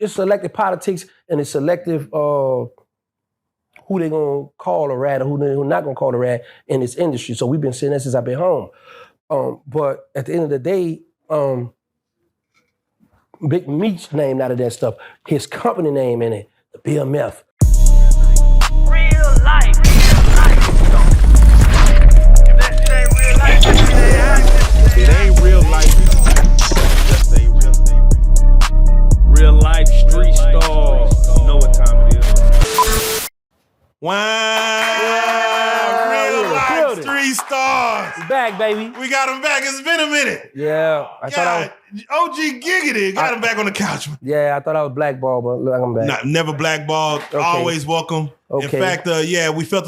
it's selective politics and it's selective who they gonna call a rat or who they not gonna call a rat in this industry. So we've been saying that since I've been home. But at the end of the day, Big Meech named out of that stuff. His company name in it, the BMF. Real life. If that shit ain't real life, it ain't real life. Just say real life street stars. You know what time it is. Wow. Real life street stars. He's back, baby. We got him back. It's been a minute. Yeah. OG Giggity got him back on the couch. Yeah, I thought I was blackballed, but look, I'm back. Never blackballed. Okay. Always welcome. Okay. In fact, we felt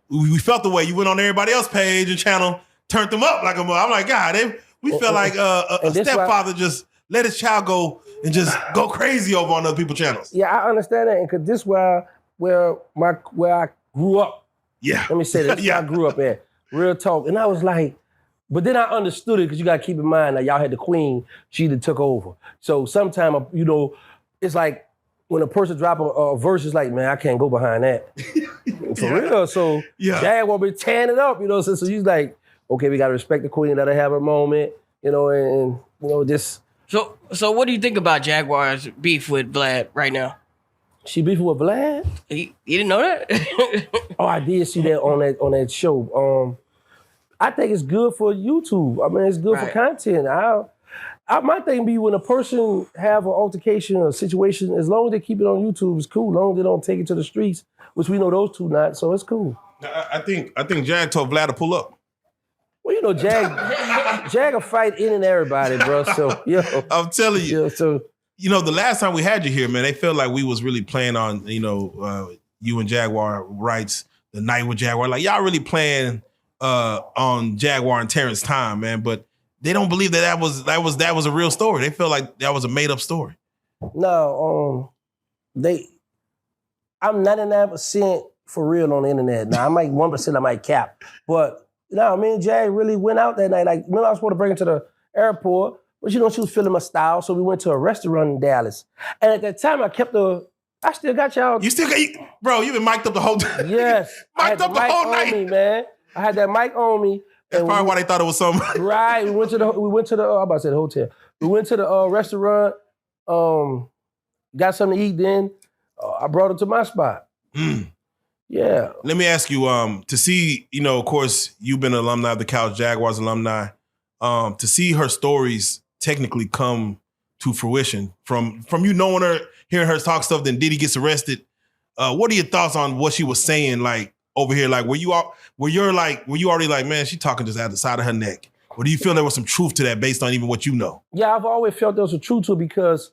we felt the way you went on everybody else's page and channel, turned them up like a mother. I'm like, God, we felt like a stepfather just let his child go and just go crazy over on other people's channels. Yeah, I understand that, and because this where I grew up. Yeah. Let me say that. Yeah. I grew up at. Real talk. And I was like, but then I understood it because you got to keep in mind that y'all had the queen, she that took over. So sometimes, it's like when a person drop a verse, it's like, man, I can't go behind that. For real. So Jaguar be tearing it up, so he's like, okay, we got to respect the queen, let her have her moment, and just. So what do you think about Jaguar's beef with Vlad right now? She beefing with Vlad? You didn't know that? Oh, I did see that on that show. I think it's good for YouTube. I mean, it's good for content. My thing be when a person have an altercation or a situation, as long as they keep it on YouTube, it's cool. As long as they don't take it to the streets, which we know those two not, so it's cool. I think Jag told Vlad to pull up. Well, Jag will fight in and everybody, bro. So I'm telling you. So. The last time we had you here, man, they felt like we was really playing on, you and Jaguar Wright's The Night with Jaguar. Like, y'all really playing on Jaguar and Terrance time, man. But they don't believe that was a real story. They feel like that was a made-up story. No, I'm 99% for real on the internet. Now, I might 1% I might cap. But, me and Jag really went out that night. Like, I was supposed to bring her to the airport. But she was feeling my style, so we went to a restaurant in Dallas. And at that time, I still got y'all. You still got, bro, you've been mic'd up the whole time. Yes. Mic'd up the whole night. Me, man. I had that mic on me. That's probably why they thought it was something. Right. We went to the I'm about to say the hotel. We went to the restaurant, got something to eat then. I brought her to my spot. Yeah. Let me ask you, to see, of course, you've been an alumni of the Couch, Jaguars alumni, to see her stories technically come to fruition from you knowing her, hearing her talk stuff, then Diddy gets arrested. What are your thoughts on what she was saying, like over here? Like, were you already like, man, she talking just out the side of her neck? Or do you feel there was some truth to that based on even what you know? Yeah, I've always felt there was some truth to it because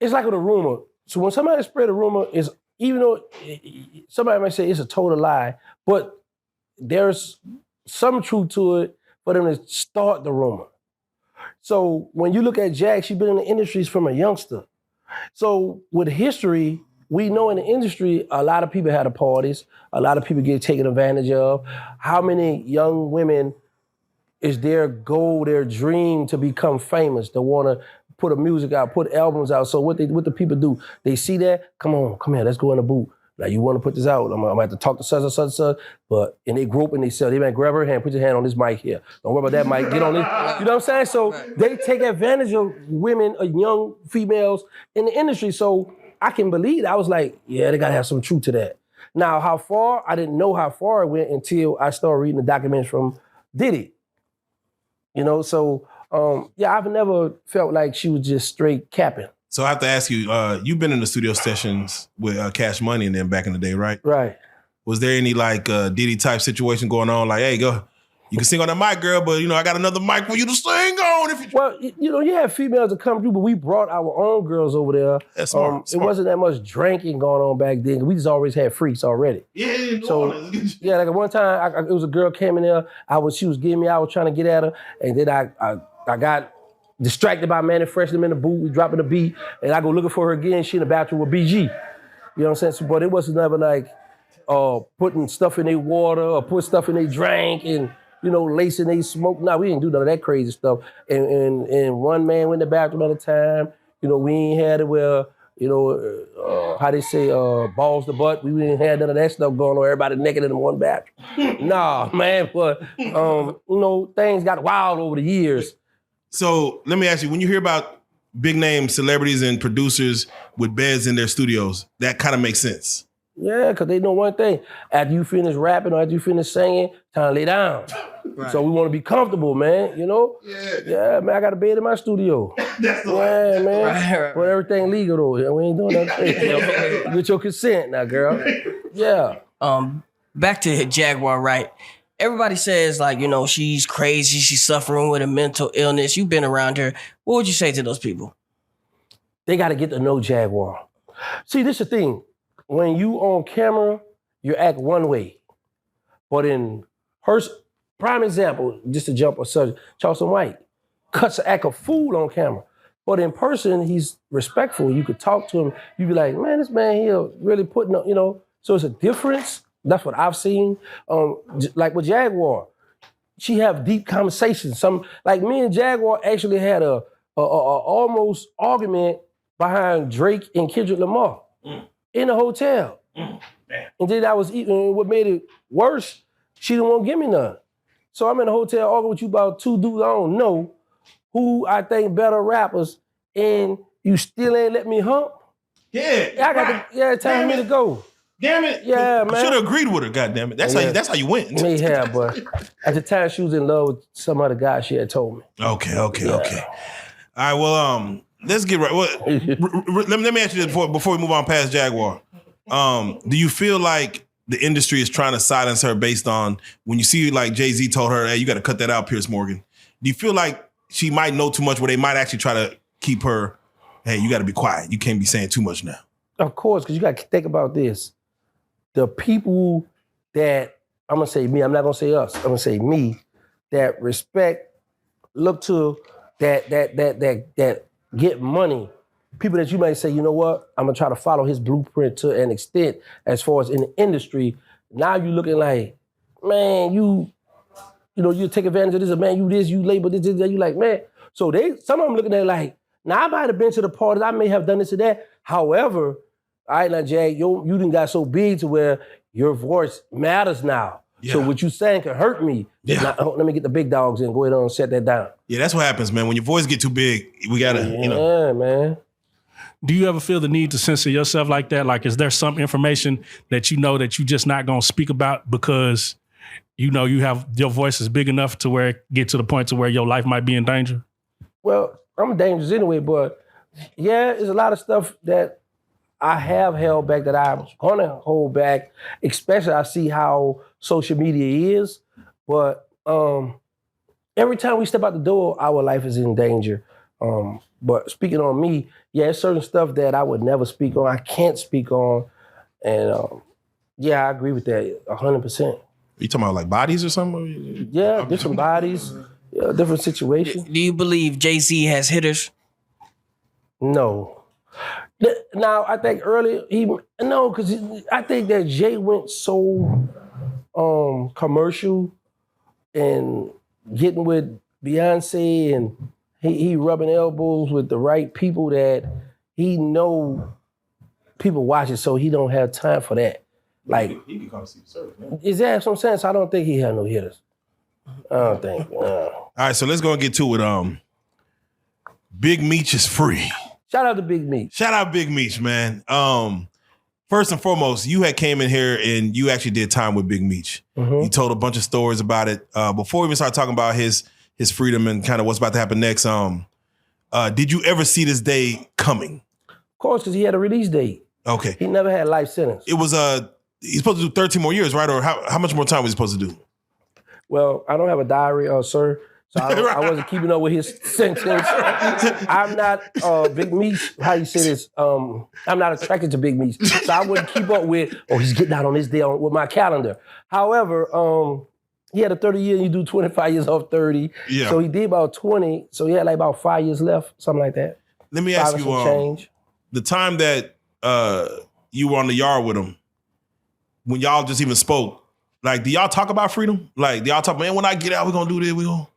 it's like with a rumor. So when somebody spread a rumor, even though somebody might say it's a total lie, but there's some truth to it for them to start the rumor. So when you look at Jag, she's been in the industry from a youngster. So with history, we know in the industry, a lot of people had the parties, a lot of people get taken advantage of. How many young women is their goal, their dream to become famous, to want to put a music out, put albums out? So what the people do, they see that, come here, let's go in the booth. Like, you want to put this out? I'm gonna have to talk to such and such and such. And they group and they say, they might grab her hand, put your hand on this mic here. Don't worry about that mic, get on this. You know what I'm saying? So they take advantage of women, young females in the industry. So I can believe that. I was like, yeah, they gotta have some truth to that. Now, how far? I didn't know how far it went until I started reading the documents from Diddy. So I've never felt like she was just straight capping. So I have to ask you, you've been in the studio sessions with Cash Money and then back in the day, right? Right. Was there any Diddy type situation going on? Like, hey, go, you can sing on that mic, girl, but I got another mic for you to sing on. Well, you have females that come through, but we brought our own girls over there. That's smart. It wasn't that much drinking going on back then. We just always had freaks already. Yeah. So like at one time, it was a girl came in there. She was getting me. I was trying to get at her, and then I got distracted by Manny Fresh, them in the booth, we dropping the beat, and I go looking for her again, she in the bathroom with BG. You know what I'm saying? So, but it wasn't never like putting stuff in their water or put stuff in their drink and, lacing their smoke. No, we didn't do none of that crazy stuff. And one man went in the bathroom at a time, we ain't had it where, how they say, balls to butt. We ain't had none of that stuff going on. Everybody naked in one bathroom. Nah, man, but, things got wild over the years. So let me ask you, when you hear about big name celebrities and producers with beds in their studios, that kind of makes sense. Yeah, because they know one thing. After you finish rapping or after you finish singing, time to lay down. Right. So we want to be comfortable, man, Yeah, man, I got a bed in my studio. That's the man. Right. But everything legal, though. We ain't doing nothing. Get your consent now, girl. Yeah. Back to Jaguar Wright. Everybody says, she's crazy, she's suffering with a mental illness. You've been around her. What would you say to those people? They got to get to know Jaguar. See, this is the thing. When you on camera, you act one way. But in person, prime example, just to jump a subject, Charleston White cuts act a fool on camera. But in person, he's respectful. You could talk to him. You be like, man, this man here really putting up, So it's a difference. That's what I've seen. Like with Jaguar, she have deep conversations. Some like me and Jaguar actually had a almost argument behind Drake and Kendrick Lamar. In a hotel. And then I was eating, what made it worse, she didn't want to give me none. So I'm in a hotel arguing with you about two dudes I don't know who I think better rappers, and you still ain't let me hump? Yeah. I got time for me to go. Damn it. Yeah, man. I should have agreed with her, goddammit. That's how you went. Yeah, but at the time she was in love with some other guy she had told me. Okay. All right, well, let's get right. Let me ask you this before we move on past Jaguar. Do you feel like the industry is trying to silence her based on when you see like Jay-Z told her, hey, you got to cut that out, Pierce Morgan? Do you feel like she might know too much where they might actually try to keep her, hey, you got to be quiet. You can't be saying too much now. Of course, because you got to think about this. The people that, I'm going to say me, I'm not going to say us, I'm going to say me, that respect, look to that get money, people that you might say, you know what, I'm gonna try to follow his blueprint to an extent as far as in the industry. Now you looking like, man, you take advantage of this, man, you this, you label this, you like, man. So some of them looking at it like, now I might have been to the parties, I may have done this or that. However, all right, now, Jag, you done got so big to where your voice matters now. Yeah. So what you saying can hurt me. Yeah. Now, let me get the big dogs in, go ahead and set that down. Yeah, that's what happens, man. When your voice get too big, we gotta, Yeah, man. Do you ever feel the need to censor yourself like that? Like, is there some information that you know that you just not gonna speak about because you have your voice is big enough to where it get to the point to where your life might be in danger? Well, I'm dangerous anyway, but yeah, there's a lot of stuff that I have held back that I'm gonna hold back, especially I see how social media is. But every time we step out the door, our life is in danger. But speaking on me, yeah, there's certain stuff that I would never speak on, I can't speak on. And yeah, I agree with that 100%. You talking about like bodies or something? Yeah, different bodies, different situations. Do you believe Jay-Z has hitters? No. Now, I think earlier, because I think that Jay went so commercial and getting with Beyonce, and he rubbing elbows with the right people that he know people watching, so he don't have time for that. Like, he can come see the service, man. Is that what I'm saying? So I don't think he had no hitters. I don't think. All right, so let's go and get to it. Big Meech is free. Shout out to Big Meech. Shout out Big Meech, man. First and foremost, you had came in here and you actually did time with Big Meech. Mm-hmm. You told a bunch of stories about it. Before we even start talking about his freedom and kind of what's about to happen next, did you ever see this day coming? Of course, because he had a release date. Okay. He never had life sentence. It was he's supposed to do 13 more years, right? Or how much more time was he supposed to do? Well, I don't have a diary, sir. So I wasn't keeping up with his sentence. I'm not Big Meech. How you say this? I'm not attracted to Big Meech, so I wouldn't keep up with. Oh, he's getting out on this day with my calendar. However, he had a 30-year. You do 25 years off 30. Yeah. So he did about 20. So he had like about 5 years left, something like that. Let me ask you, change. The time that you were on the yard with him, when y'all just even spoke, like, do y'all talk about freedom? Like, do y'all talk, man, when I get out, we're gonna do this, we gonna.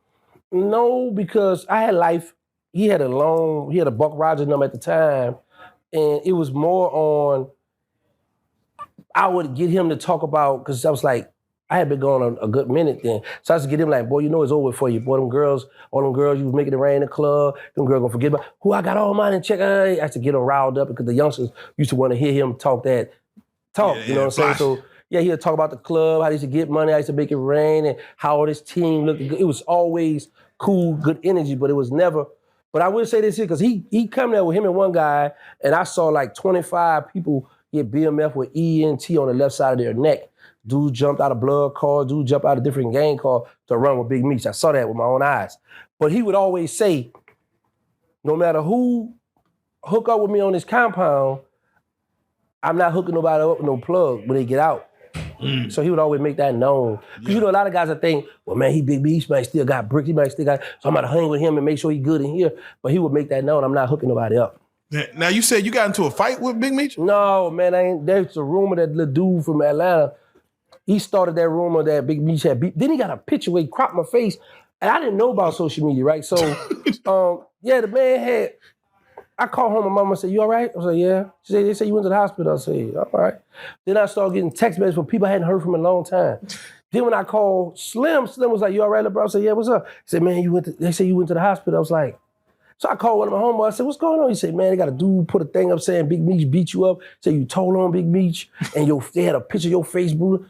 No, because I had life he had a Buck Rogers number at the time, and it was more on, I would get him to talk about, because I was like, I had been going a good minute then. So I used to get him like, boy, you know it's over for you. Boy, all them girls, you was making it rain in the club, them girls gonna forget about, who I got all mine and check. I used to get him riled up because the youngsters used to want to hear him talk, you know what I'm saying? So yeah, he'd talk about the club, how he used to get money, how he used to make it rain, and how all his team looked good. It was always cool, good energy, but it was never, but I will say this here, because he come there with him and one guy, and I saw like 25 people get BMF with ENT on the left side of their neck. Dude jumped out of blood cars, dude jumped out of different gang cars to run with Big Meech. I saw that with my own eyes. But he would always say, no matter who hook up with me on this compound, I'm not hooking nobody up with no plug when they get out. So he would always make that known. Because you know, a lot of guys that think, well, man, he Big Meech, might still got bricks, he might still got, so I'm about to hang with him and make sure he good in here. But he would make that known, I'm not hooking nobody up. Now, you said you got into a fight with Big Meech? No, man, there's a rumor that little dude from Atlanta, he started that rumor that Big Meech had beat. Then he got a picture where he cropped my face, and I didn't know about social media, right? So, yeah, the man had, I called home, my mama said, you all right? I was like, yeah. She said, they said you went to the hospital. I said, all right. Then I started getting text messages from people I hadn't heard from in a long time. Then when I called Slim was like, you all right, bro? I said, yeah, what's up? He said, man, they said you went to the hospital. I was like, so I called one of my homeboys. I said, what's going on? He said, man, they got a dude put a thing up saying Big Meech beat you up. Said you told on Big Meech, and they had a picture of your face, bro.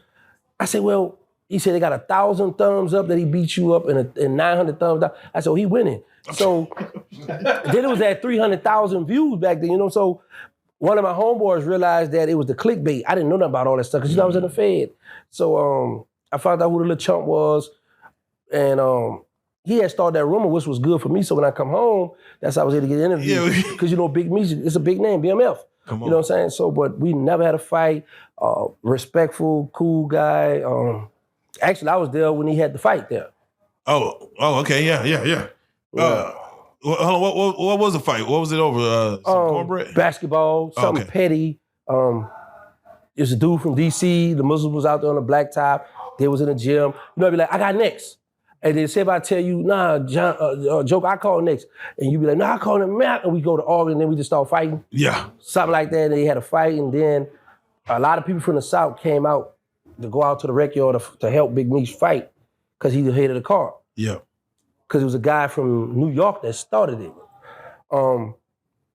I said, well, he said they got 1,000 thumbs up that he beat you up and 900 thumbs down. I said, oh, he winning. So then it was at 300,000 views back then, you know? So one of my homeboys realized that it was the clickbait. I didn't know nothing about all that stuff because, you know, I was in the Fed. So I found out who the little chump was, and he had started that rumor, which was good for me. So when I come home, that's how I was able to get interviewed. Because, you know, Big Meech, it's a big name, BMF. You know what I'm saying? So, but we never had a fight. Respectful, cool guy. Actually, I was there when he had the fight there. Oh, okay, yeah. What was the fight? What was it over? Some cornbread? Basketball, something petty. There's a dude from DC. The Muslim was out there on the blacktop. They was in the gym. You know, I'd be like, I got next. And then say if I tell you, nah, John, Joke, I call next. And you be like, nah, I call him Matt. And we go to Oregon, and then we just start fighting. Yeah. Something like that. And they had a fight, and then a lot of people from the South came out to go out to the rec yard to help Big Meech fight because he hated the car. Yeah. Because it was a guy from New York that started it.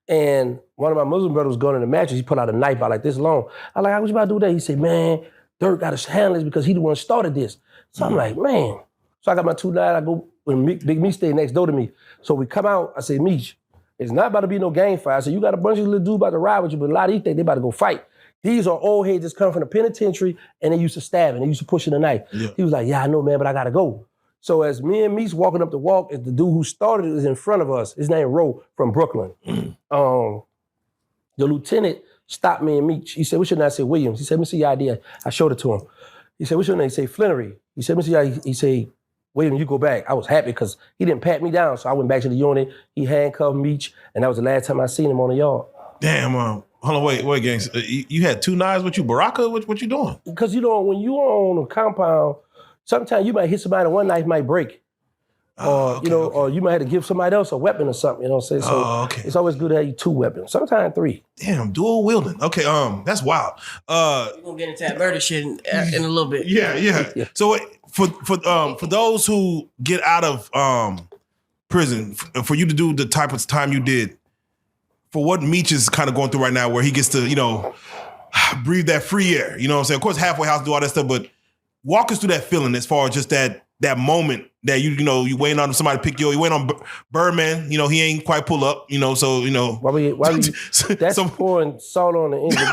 And one of my Muslim brothers was going in the mattress. He put out a knife out like this long. I'm like, how was you about to do that? He said, man, Durk got to handle this because he the one started this. So I'm like, man. So I got my 2 9. I go, when Big Meech stayed next door to me. So we come out, I say, Meech, it's not about to be no gang fight. I said, you got a bunch of little dudes about to ride with you, but a lot of these think they about to go fight. These are old heads that's come from the penitentiary and they used to stab and they used to push in the knife. Yeah. He was like, yeah, I know, man, but I gotta go. So as me and Meech walking up the walk, the dude who started it was in front of us. His name Ro from Brooklyn. The lieutenant stopped me and Meech. He said, what's your name? I said, Williams. He said, let me see your ID. I showed it to him. He said, what's your name? He said, Flannery. He said, let me see your ID. He said, William, you go back. I was happy because he didn't pat me down. So I went back to the unit. He handcuffed Meech, and that was the last time I seen him on the yard. Damn, hold on, wait, gangs. You had 2 knives with you, Baraka? What you doing? Because, you know, when you on a compound, sometimes you might hit somebody and one knife might break. Or you might have to give somebody else a weapon or something, you know what I'm saying? So it's always good to have you 2 weapons, sometimes 3. Damn, dual wielding. Okay, that's wild. We're gonna get into that murder shit in a little bit. Yeah. So for those who get out of prison, for you to do the type of time you did, for what Meech is kind of going through right now, where he gets to, you know, breathe that free air, you know what I'm saying? Of course, halfway house do all that stuff, but walk us through that feeling as far as just that moment that you waiting on somebody to pick you up. You waiting on Birdman, you know, he ain't quite pull up, you know, so, you know. Why we that's pouring salt on the engine.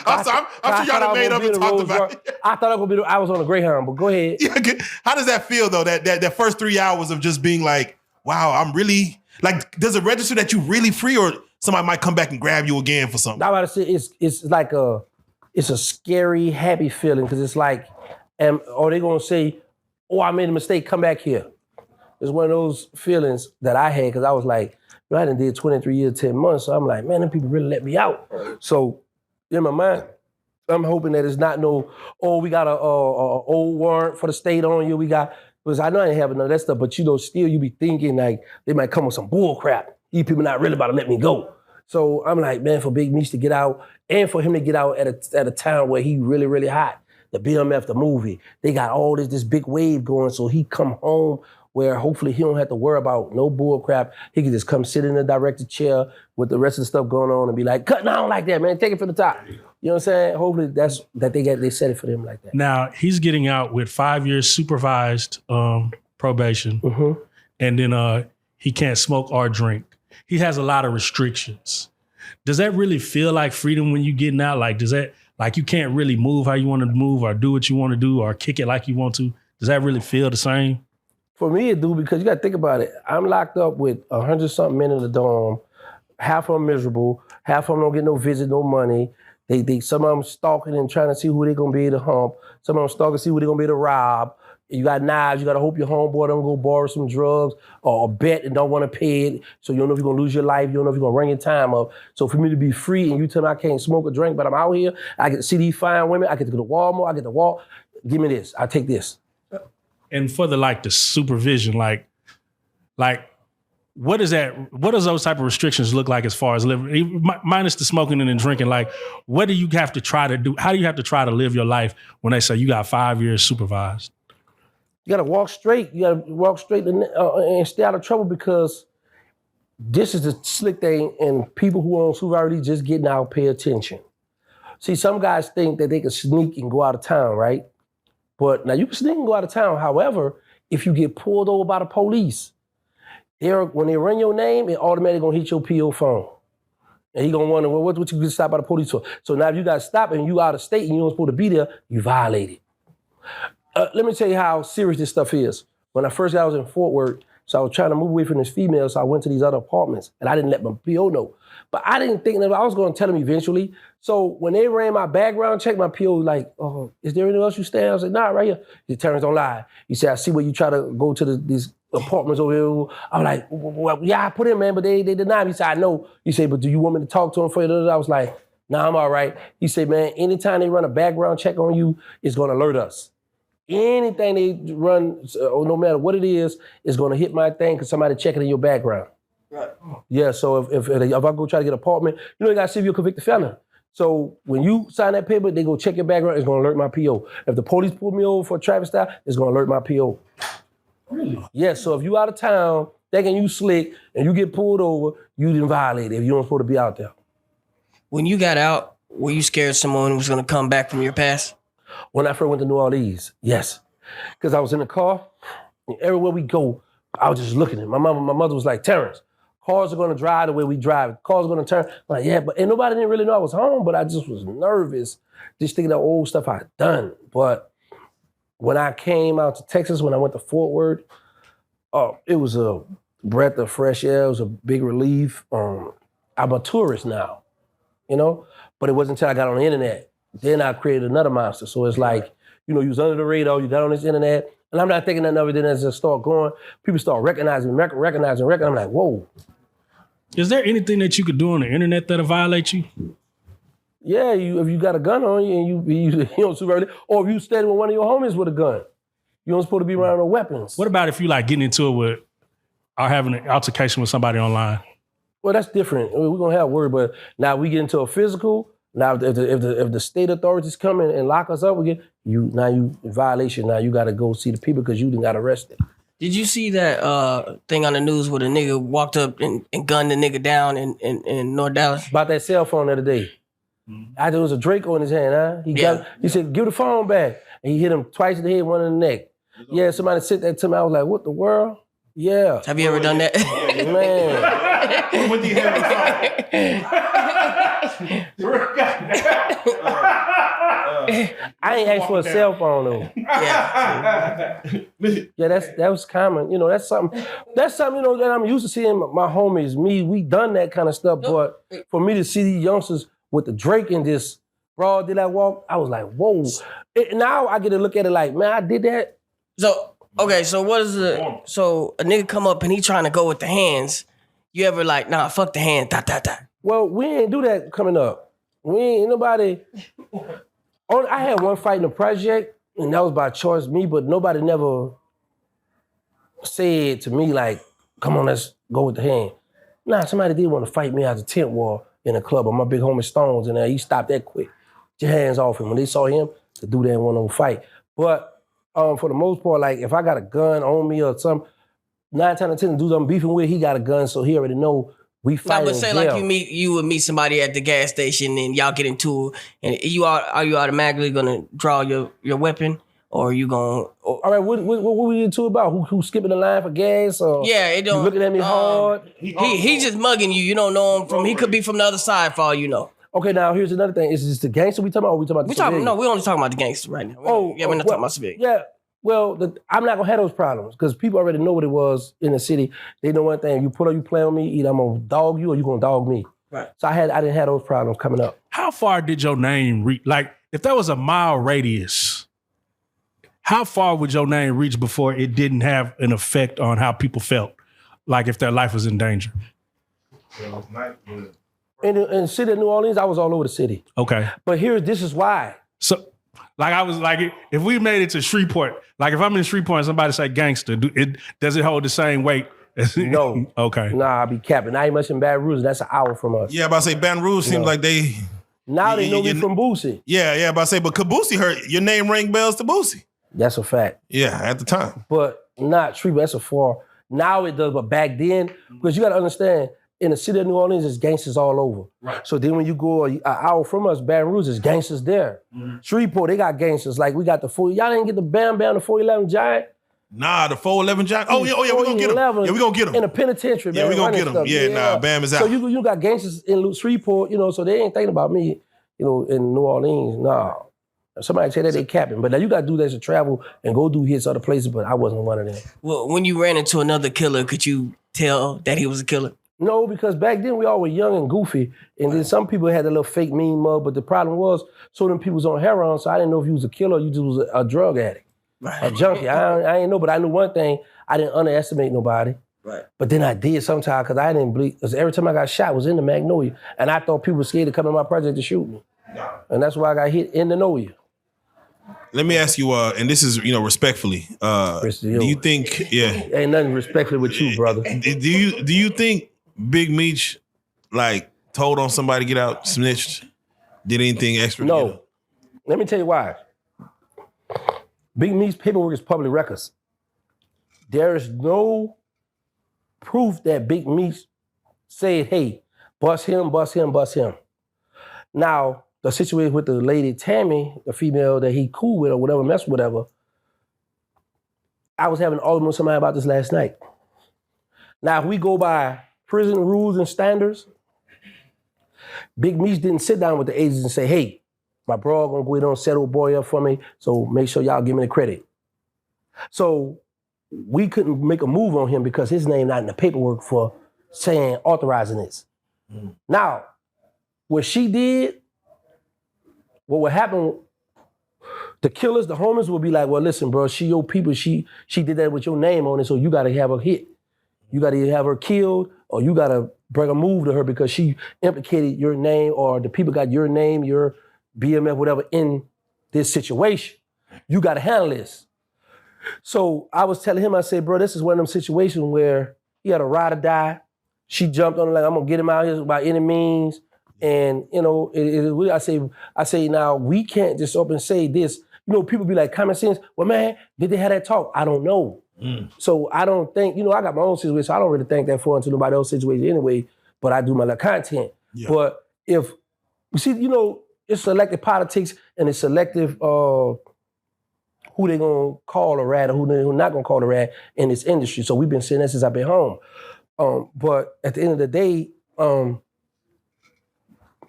I'm sure y'all done made up and talked about it. I thought I was on a Greyhound, but go ahead. Yeah, how does that feel, though, that first 3 hours of just being like, wow, I'm really, like, does it register that you really free, or somebody might come back and grab you again for something? I about to say it's like it's a scary, happy feeling, because it's like, are they gonna say, oh, I made a mistake, come back here? It's one of those feelings that I had, because I was like, I done did 23 years, 10 months, so I'm like, man, them people really let me out. So in my mind, I'm hoping that it's not we got a old warrant for the state on you. We got Because I know I ain't having none of that stuff, but you know, still you be thinking like they might come with some bull crap. These people not really about to let me go. So I'm like, man, for Big Meech to get out and for him to get out at a time where he really, really hot. The BMF, the movie, they got all this big wave going, so he come home where hopefully he don't have to worry about no bull crap. He can just come sit in the director chair with the rest of the stuff going on and be like, cut down like that, man, take it from the top. You know what I'm saying? Hopefully they set it for them like that. Now, he's getting out with 5 years supervised probation, and then he can't smoke or drink. He has a lot of restrictions. Does that really feel like freedom when you're getting out? Like, does that, like you can't really move how you want to move or do what you want to do or kick it like you want to? Does that really feel the same? For me, it do, because you got to think about it. I'm locked up with 100-something men in the dorm. Half of them miserable. Half of them don't get no visit, no money. Some of them stalking and trying to see who they gonna be able to hump. Some of them stalking to see who they gonna be able to rob. You got knives. You got to hope your homeboy don't go borrow some drugs or bet and don't want to pay it. So you don't know if you're gonna lose your life. You don't know if you're gonna run your time up. So for me to be free and you tell me I can't smoke or drink, but I'm out here, I get to see these fine women. I get to go to Walmart. I get to walk. Give me this. I take this. And for the supervision, like what is that? What does those type of restrictions look like as far as living, minus the smoking and the drinking? Like, what do you have to try to do? How do you have to try to live your life when they say you got 5 years supervised? You got to walk straight. You got to walk straight and stay out of trouble, because this is the slick thing, and people who are on supervised just getting out, pay attention. See, some guys think that they can sneak and go out of town, right? But now you can sneak and go out of town. However, if you get pulled over by the police, when they run your name, it automatically gonna hit your PO phone. And he gonna wonder, well, what you get stopped by the police for? So now if you got stopped and you out of state and you don't supposed to be there, you violated. Let me tell you how serious this stuff is. When I first got, I was in Fort Worth, so I was trying to move away from this female, so I went to these other apartments, and I didn't let my PO know. But I didn't think that I was gonna tell him eventually. So when they ran my background check, my PO was like, oh, is there anything else you stay? I was like, nah, right here. He said, Terrance, don't lie. He said, I see where you try to go to these apartments over here. I'm like, well, yeah, I put in, man, but they denied me. He said, I know. He said, but do you want me to talk to him for you? I was like, nah, I'm all right. He said, man, anytime they run a background check on you, it's gonna alert us. Anything they run, no matter what it is gonna hit my thing because somebody checking in your background. Right. Yeah, so if I go try to get an apartment, you gotta see if you're a convicted felon. So when you sign that paper, they go check your background, it's gonna alert my PO. If the police pull me over for a traffic stop, it's gonna alert my PO. Really? Yeah, so if you out of town, thinking you slick, and you get pulled over, you didn't violate it if you don't supposed to be out there. When you got out, were you scared someone was gonna come back from your past? When I first went to New Orleans, yes. Because I was in the car, and everywhere we go, I was just looking at it. My mother was like, Terrance, cars are gonna drive the way we drive. Cars are gonna turn. I'm like, yeah, and nobody didn't really know I was home, but I just was nervous, just thinking of old stuff I'd done. But when I came out to Texas, when I went to Fort Worth, it was a breath of fresh air. It was a big relief. I'm a tourist now, But it wasn't until I got on the internet. Then I created another monster. So it's like, you was under the radar, you got on this internet, and I'm not thinking nothing of it. Then as I start going, people start recognizing. I'm like, whoa. Is there anything that you could do on the internet that'll violate you? Yeah, if you got a gun on you and you don't super early, or if you standing with one of your homies with a gun, you don't supposed to be around no weapons. What about if you getting into it with or having an altercation with somebody online? Well, that's different. We're gonna have word, but now we get into a physical. Now, if the state authorities come in and lock us up again, you in violation. Now you got to go see the people because you done got arrested. Did you see that thing on the news where the nigga walked up and gunned the nigga down in North Dallas? About that cell phone the other day. There was a Draco in his hand, huh? He said, give the phone back. And he hit him twice in the head, one in the neck. Yeah, somebody said that to me. I was like, what the world? Yeah. Have you ever done that? Man. What do you have I ain't asked for a cell phone though. Yeah. Yeah, that was common. That's something that I'm used to seeing my homies, we done that kind of stuff. But for me to see these youngsters with the Drake and this broad did I walk, I was like, whoa. Now I get to look at it like, man, I did that. So, okay, so what is so a nigga come up and he trying to go with the hands. You ever like, nah, fuck the hand, Well, we ain't do that coming up. We ain't nobody. I had one fight in the project, and that was by choice me, but nobody never said to me like, come on, let's go with the hand. Nah, somebody did want to fight me out the tent wall in a club, but my big homie Stones in there, he stopped that quick. Get your hands off him. When they saw him, the dude didn't want no fight. But for the most part, like if I got a gun on me or something, 9 times out of 10, the dudes I'm beefing with, he got a gun, so he already know we I fighting. would say in like jail. you would meet somebody at the gas station and y'all get into it, and are you automatically gonna draw your weapon, or are you gonna? All right, what we into about? Who skipping the line for gas? Or Yeah, it don't. you looking at me hard? He just mugging you. You don't know him from. He could be from the other side for all you know. Okay, now here's another thing. Is this the gangster we talking about? Or we talking about the civilian? No, we only talking about the gangster right now. We're not talking about civilian. Yeah, well, I'm not gonna have those problems because people already know what it was in the city. They know one thing: you pull up, you play on me, either I'm gonna dog you or you gonna dog me. Right. So I didn't have those problems coming up. How far did your name reach? Like, if there was a mile radius, how far would your name reach before it didn't have an effect on how people felt? Like if their life was in danger? In the city of New Orleans, I was all over the city. Okay. But this is why. So, like I was like, if we made it to Shreveport, like if I'm in Shreveport and somebody say gangster, does it hold the same weight? No. Okay. Nah, I be capping. I ain't much in Baton Rouge. That's an hour from us. Yeah, about to say Baton Rouge seems like they. Now they know me from Boosie. Yeah, about to say, but Boosie heard your name ring bells to Boosie. That's a fact. Yeah, at the time. But not Shreveport. That's a far. Now it does, but back then, because you got to understand, in the city of New Orleans, there's gangsters all over. Right. So then when you go an hour from us, Baton Rouge, there's gangsters there. Mm-hmm. Shreveport, they got gangsters. Like we got the y'all didn't get the Bam Bam, the 411 Giant? Nah, the 411 Giant. Oh yeah, we gonna get him. Yeah, we gonna get him. In the penitentiary, man. Yeah, we gonna get him. Stuff. Yeah, nah, Bam is out. So you got gangsters in Shreveport, so they ain't thinking about me, in New Orleans. Nah. Somebody say that they capping, but now you got to do that to travel and go do hits other places, but I wasn't one of them. Well, when you ran into another killer, could you tell that he was a killer? No, because back then we all were young and goofy, and then some people had a little fake mean mug, but the problem was, so them people was on heroin, so I didn't know if you was a killer or you just was a drug addict, a junkie. I ain't know, but I knew one thing, I didn't underestimate nobody. Right. But then I did sometimes, because I didn't believe, because every time I got shot was in the Magnolia, and I thought people were scared to come in my project to shoot me. And that's why I got hit in the Noya. Let me ask you, and this is, respectfully, do you think, ain't nothing respectfully with you, brother. Do you think Big Meech, told on somebody to get out, snitched, did anything extra? No. Let me tell you why. Big Meech's paperwork is public records. There is no proof that Big Meech said, hey, bust him, bust him, bust him. Now, the situation with the lady Tammy, the female that he cool with or whatever, mess with whatever, I was having an argument with somebody about this last night. Now, if we go by prison rules and standards, Big Meech didn't sit down with the agents and say, hey, my bro gonna go ahead and settle boy up for me, so make sure y'all give me the credit. So we couldn't make a move on him because his name not in the paperwork for authorizing this. Mm. Now, what she did, what would happen, the killers, the homies would be like, well, listen, bro, she your people, she did that with your name on it, so you gotta have her hit. You gotta either have her killed or you gotta bring a move to her because she implicated your name or the people got your name, your BMF, whatever, in this situation. You gotta handle this. So I was telling him, I said, bro, this is one of them situations where he had a ride or die. She jumped on him like, I'm gonna get him out here by any means. And, I say now, we can't just up and say this. People be like, common sense, well, man, did they have that talk? I don't know. Mm. So I don't think, I got my own situation, so I don't really think that far into nobody else's situation anyway, but I do my little content. Yeah. But if, you see, it's selective politics and it's selective who they gonna call a rat or who they not gonna call a rat in this industry. So we've been saying that since I've been home. But at the end of the day,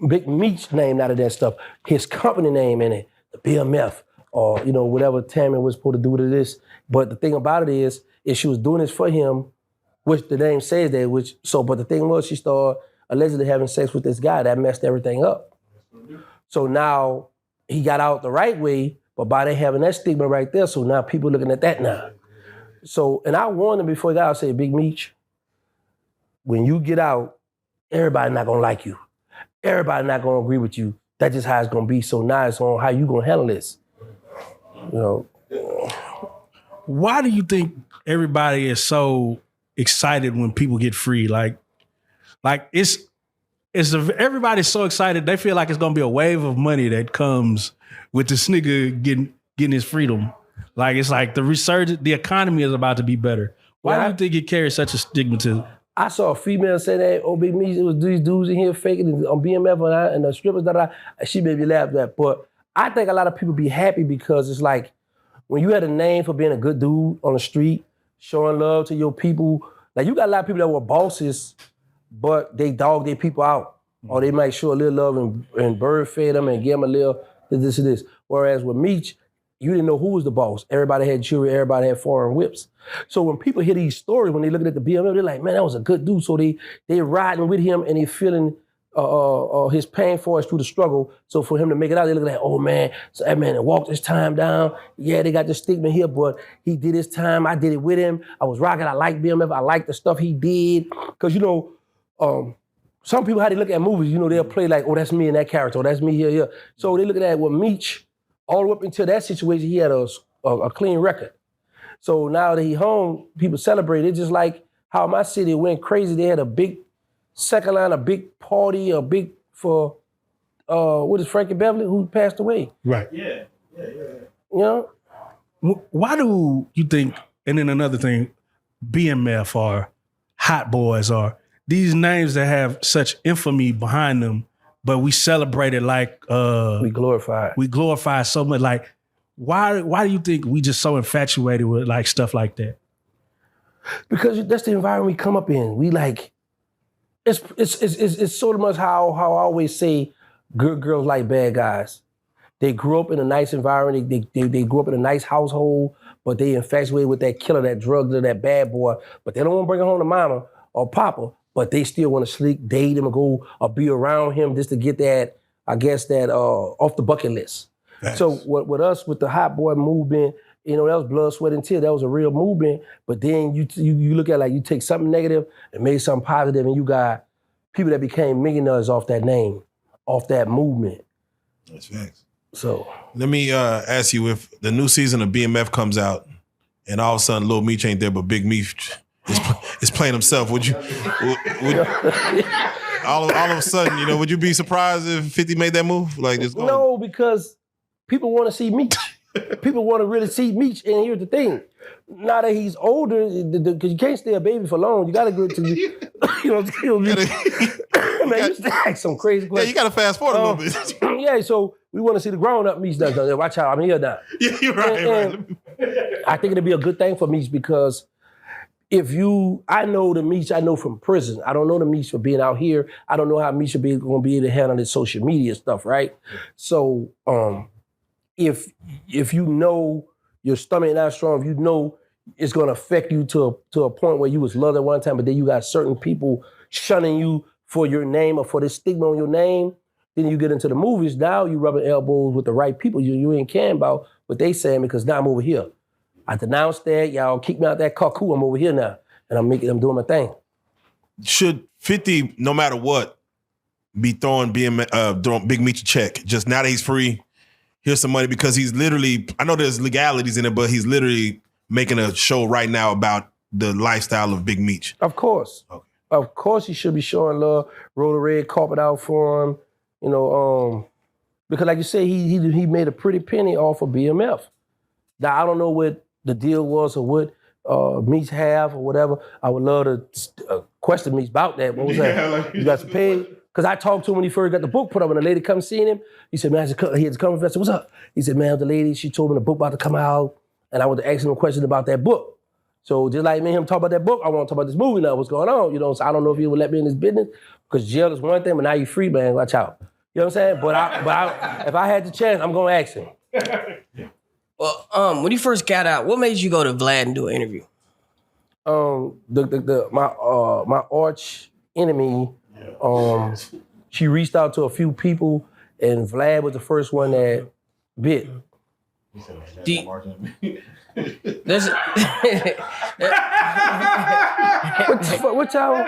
Big Meech's name out of that stuff, his company name in it, the BMF, or whatever Tammy was supposed to do to this. But the thing about it is she was doing this for him, which the name says that, but the thing was she started allegedly having sex with this guy that messed everything up. So now he got out the right way, but by they having that stigma right there, so now people looking at that now. So, and I warned him before he got out, I said, Big Meech, when you get out, everybody not gonna like you. Everybody not gonna agree with you. That's just how it's gonna be. So now it's on how you gonna handle this. Why do you think everybody is so excited when people get free. Like everybody's so excited. They feel like it's gonna be a wave of money that comes with this nigga getting his freedom. Like it's like the economy is about to be better. Why do you think it carries such a stigma to? I saw a female say that, oh, Big Meech, it was these dudes in here faking on BMF and the strippers, and she made me laugh at that. But I think a lot of people be happy because it's like, when you had a name for being a good dude on the street, showing love to your people, like you got a lot of people that were bosses, but they dog their people out. Or they might show a little love and bird fed them and give them a little this and this. Whereas with Meech, you didn't know who was the boss. Everybody had jewelry, everybody had foreign whips. So when people hear these stories, when they looking at the BMF, they're like, man, that was a good dude. So they riding with him and they feeling his pain for us through the struggle. So for him to make it out, they look like, oh man, so that man walked his time down. Yeah, they got the stigma here, but he did his time. I did it with him. I was rocking. I like BMF. I like the stuff he did. Because, some people, how they look at movies, they'll play like, oh, that's me in that character, or that's me here. So they look at that with Meech, all the way up until that situation, he had a clean record. So now that he home, people celebrate. It's just like how my city went crazy. They had a big second line, a big party, for Frankie Beverly, who passed away. Right. Yeah. Why do you think, and then another thing, BMF or Hot Boys or these names that have such infamy behind them, but we celebrate it like we glorify it so much. Like, why do you think we just so infatuated with like stuff like that? Because that's the environment we come up in. We like it's so much how I always say good girls like bad guys. They grew up in a nice environment. They grew up in a nice household, but they infatuated with that killer, that drug dealer, that bad boy. But they don't want to bring it home to mama or papa. But they still want to sleep, date him, or go or be around him just to get that, I guess, that off the bucket list. Thanks. So with us, with the Hot Boy movement, that was blood, sweat, and tears. That was a real movement. But then you look at like you take something negative and made something positive, and you got people that became millionaires off that name, off that movement. That's facts. So let me ask you, if the new season of BMF comes out and all of a sudden Lil Meech ain't there, but Big Meech is playing himself, would you all of a sudden, would you be surprised if 50 made that move? Like just going? No, because people want to see Meech. People want to really see Meech, and here's the thing. Now that he's older, because you can't stay a baby for long, you got to go to man, you used to ask some crazy questions. Yeah, you got to fast forward a little bit. Yeah, so we want to see the grown-up Meech. Watch out, I'm here now. Yeah, you're right. And I think it'll be a good thing for Meech because I know the Meech I know from prison. I don't know the Meech for being out here. I don't know how Meech going to be able to handle this social media stuff, right? So if you know your stomach not strong, if you know it's going to affect you to a point where you was loved at one time, but then you got certain people shunning you for your name or for this stigma on your name, then you get into the movies. Now you rubbing elbows with the right people. You ain't caring about what they saying because now I'm over here. I denounced that. Y'all keep me out that cuckoo. I'm over here now. And I'm doing my thing. Should 50, no matter what, be throwing Big Meech a check? Just now that he's free, here's some money, because he's literally, I know there's legalities in it, but he's literally making a show right now about the lifestyle of Big Meech. Of course. Okay. Of course he should be showing love. Roll the red carpet out for him. Because like you say, he made a pretty penny off of BMF. Now, I don't know what the deal was or what Meech have or whatever. I would love to question Meech about that. What was that? You got to pay? Because I talked to him when he first got the book put up, and the lady come seeing him. He said, man, he had to come. I said, what's up? He said, man, the lady, she told me the book about to come out, and I want to ask him a question about that book. So just like me and him talk about that book, I want to talk about this movie now, what's going on, So I don't know if he would let me in his business, because jail is one thing, but now you free, man, watch out. You know what I'm saying? But if I had the chance, I'm going to ask him. Well, when you first got out, what made you go to Vlad and do an interview? My arch enemy, she reached out to a few people, and Vlad was the first one that bit. There's what y'all?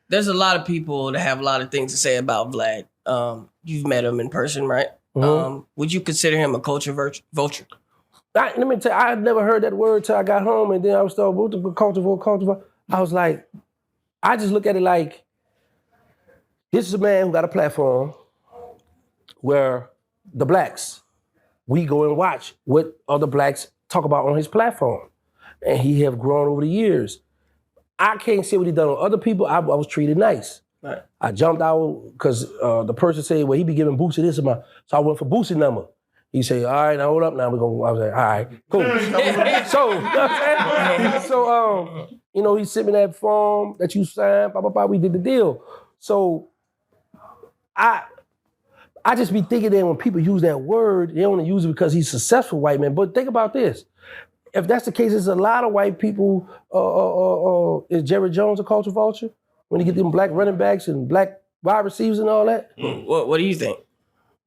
There's a lot of people that have a lot of things to say about Vlad. You've met him in person, right? Mm-hmm. Would you consider him a culture vulture? Let me tell you, I had never heard that word till I got home, and then I was started, what the culture. I was like, I just look at it like, this is a man who got a platform where the blacks, we go and watch what other blacks talk about on his platform. And he have grown over the years. I can't say what he done on other people. I was treated nice. Right. I jumped out because the person said, well, he be giving Boosie this amount. So I went for Boosie number. He said, all right, now hold up. Now we're going to, I was like, all right, cool. So, you know what I'm saying? So, you know, he sent me that form that you signed, blah, blah, blah. We did the deal. So I just be thinking that when people use that word, they only use it because he's successful white man. But think about this. If that's the case, there's a lot of white people, is Jerry Jones a culture vulture? When you get them black running backs and black wide receivers and all that? What do you think?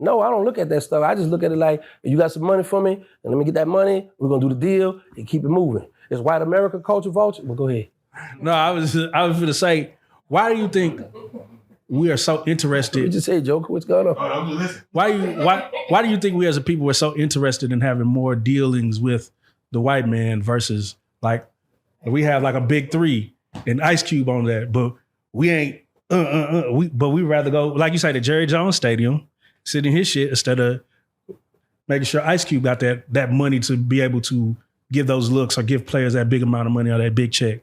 No, I don't look at that stuff. I just look at it like, if you got some money for me, and let me get that money, we're gonna do the deal and keep it moving. Is white America culture vulture? Well, go ahead. No, I was gonna say, why do you think we are so interested? You just say, Joker, what's going on? I'm just listening. Why do you think we as a people are so interested in having more dealings with the white man versus like we have like a big three and Ice Cube on that, but we ain't but we rather go, like you say, to Jerry Jones Stadium, sit in his shit instead of making sure Ice Cube got that money to be able to give those looks or give players that big amount of money or that big check.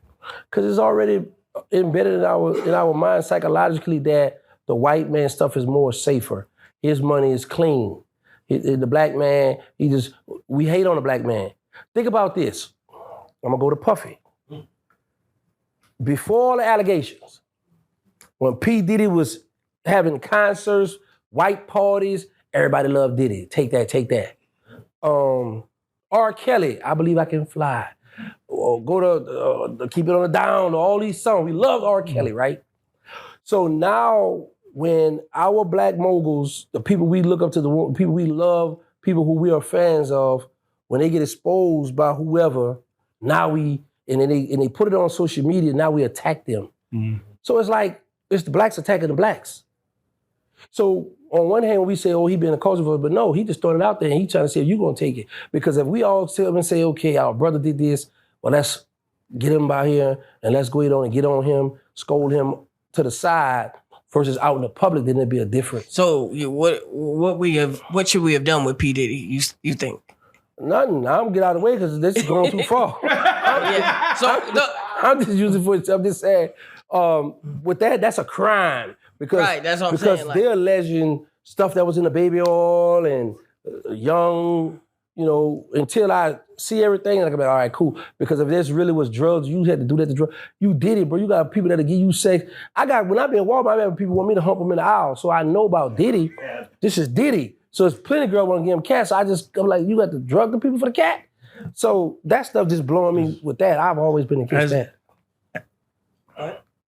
Because it's already embedded in our mind psychologically that the white man stuff is more safer. His money is clean. The black man, we hate on the black man. Think about this. I'm gonna go to Puffy. Before all the allegations, when P. Diddy was having concerts, white parties, everybody loved Diddy. Take that. R. Kelly, I Believe I Can Fly. Or go to Keep It On the Down, all these songs. We loved R. Kelly, right? So now when our black moguls, the people we look up to, the people we love, people who we are fans of, when they get exposed by whoever, now they put it on social media, now we attack them. Mm. So it's like, it's the blacks attacking the blacks. So on one hand, we say, oh, he been a culture vulture, but no, he just throwing it out there and he trying to say, you're gonna take it. Because if we all sit up and say, okay, our brother did this, well, let's get him by here and let's go ahead on and get on him, scold him to the side versus out in the public, then it'd be a difference. So what should we have done with P. Diddy, you think? Nothing. I'm gonna get out of the way because this is going too far. Yeah. So I'm just using I'm just saying, with that's a crime. Because, right, that's what I'm saying. Because they're alleging stuff that was in the baby oil and young, you know, until I see everything, I can be like, all right, cool. Because if this really was drugs, you had to do that to drugs. You did it, bro. You got people that'll give you sex. When I be in Walmart, I have people want me to hump them in the aisle. So I know about Diddy. This is Diddy. So there's plenty of girls want to give him cats. So I'm like, you got to drug the people for the cat? So that stuff just blowing me with that. I've always been against that.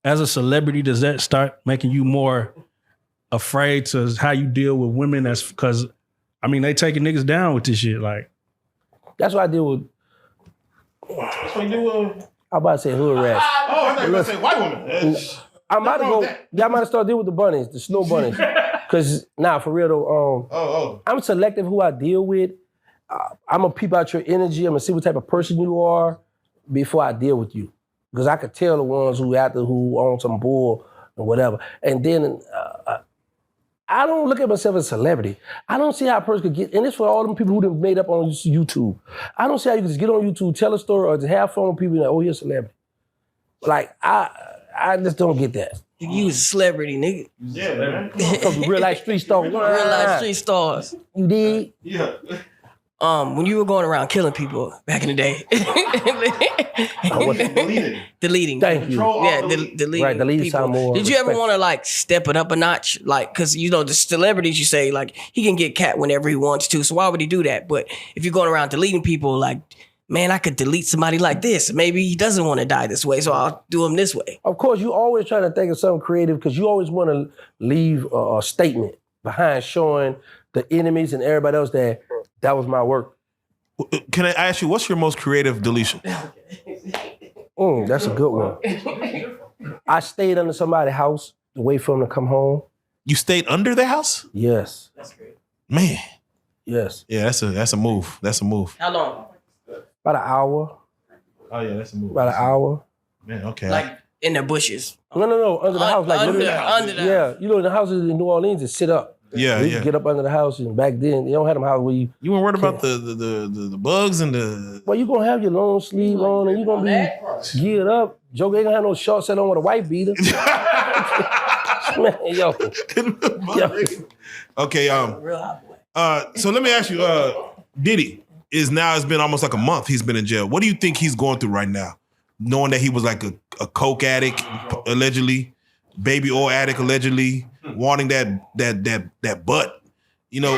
As a celebrity, does that start making you more afraid to how you deal with women? That's because, I mean, they taking niggas down with this shit. Like, that's what I deal with. That's what you do with... I'm about to say hood rats. Oh, I thought you were going to say white women. I'm about to go, yeah, I'm about to start dealing with the bunnies, the snow bunnies. Because, for real though, I'm selective who I deal with. I'm going to peep out your energy. I'm going to see what type of person you are before I deal with you. Because I could tell the ones who own some bull and whatever. And then I don't look at myself as a celebrity. I don't see how a person could get, and it's for all them people who done made up on YouTube. I don't see how you can just get on YouTube, tell a story, or just have fun with people and like, oh, you're a celebrity. Like, I just don't get that. You was a celebrity, nigga. Yeah, man. From real life street stars. Real life street stars. You did? Yeah. When you were going around killing people back in the day. Deleting. Thank you. Yeah, deleting. Right, delete people. sound more Did you ever respectful. want to like step it up a notch? Like, cause you know, the celebrities you say, like, he can get cat whenever he wants to, so why would he do that? But if you're going around deleting people, like, man, I could delete somebody like this. Maybe he doesn't want to die this way, so I'll do him this way. Of course, you always trying to think of something creative because you always want to leave a statement behind showing the enemies and everybody else that was my work. Can I ask you, what's your most creative deletion? That's a good one. I stayed under somebody's house to wait for him to come home. You stayed under their house? Yes. That's great. Man. Yes. Yeah, that's a move. That's a move. How long? About an hour. Oh yeah, that's a movie. About an hour. Man, okay. Like in the bushes. No, under the house. Like under literally. the Yeah, you know, the houses in New Orleans is sit up. yeah, You can get up under the house, and back then they don't have them houses where you. You weren't worried about the bugs and the. Well, you gonna have your long sleeve on, and you gonna be geared up. Joke ain't gonna have no shorts set on with a white beater. Man, yo. Okay, Real hot boy. so let me ask you, Diddy it's been almost like a month he's been in jail. What do you think he's going through right now? Knowing that he was like a coke addict, allegedly, baby oil addict, allegedly, wanting that butt. You know,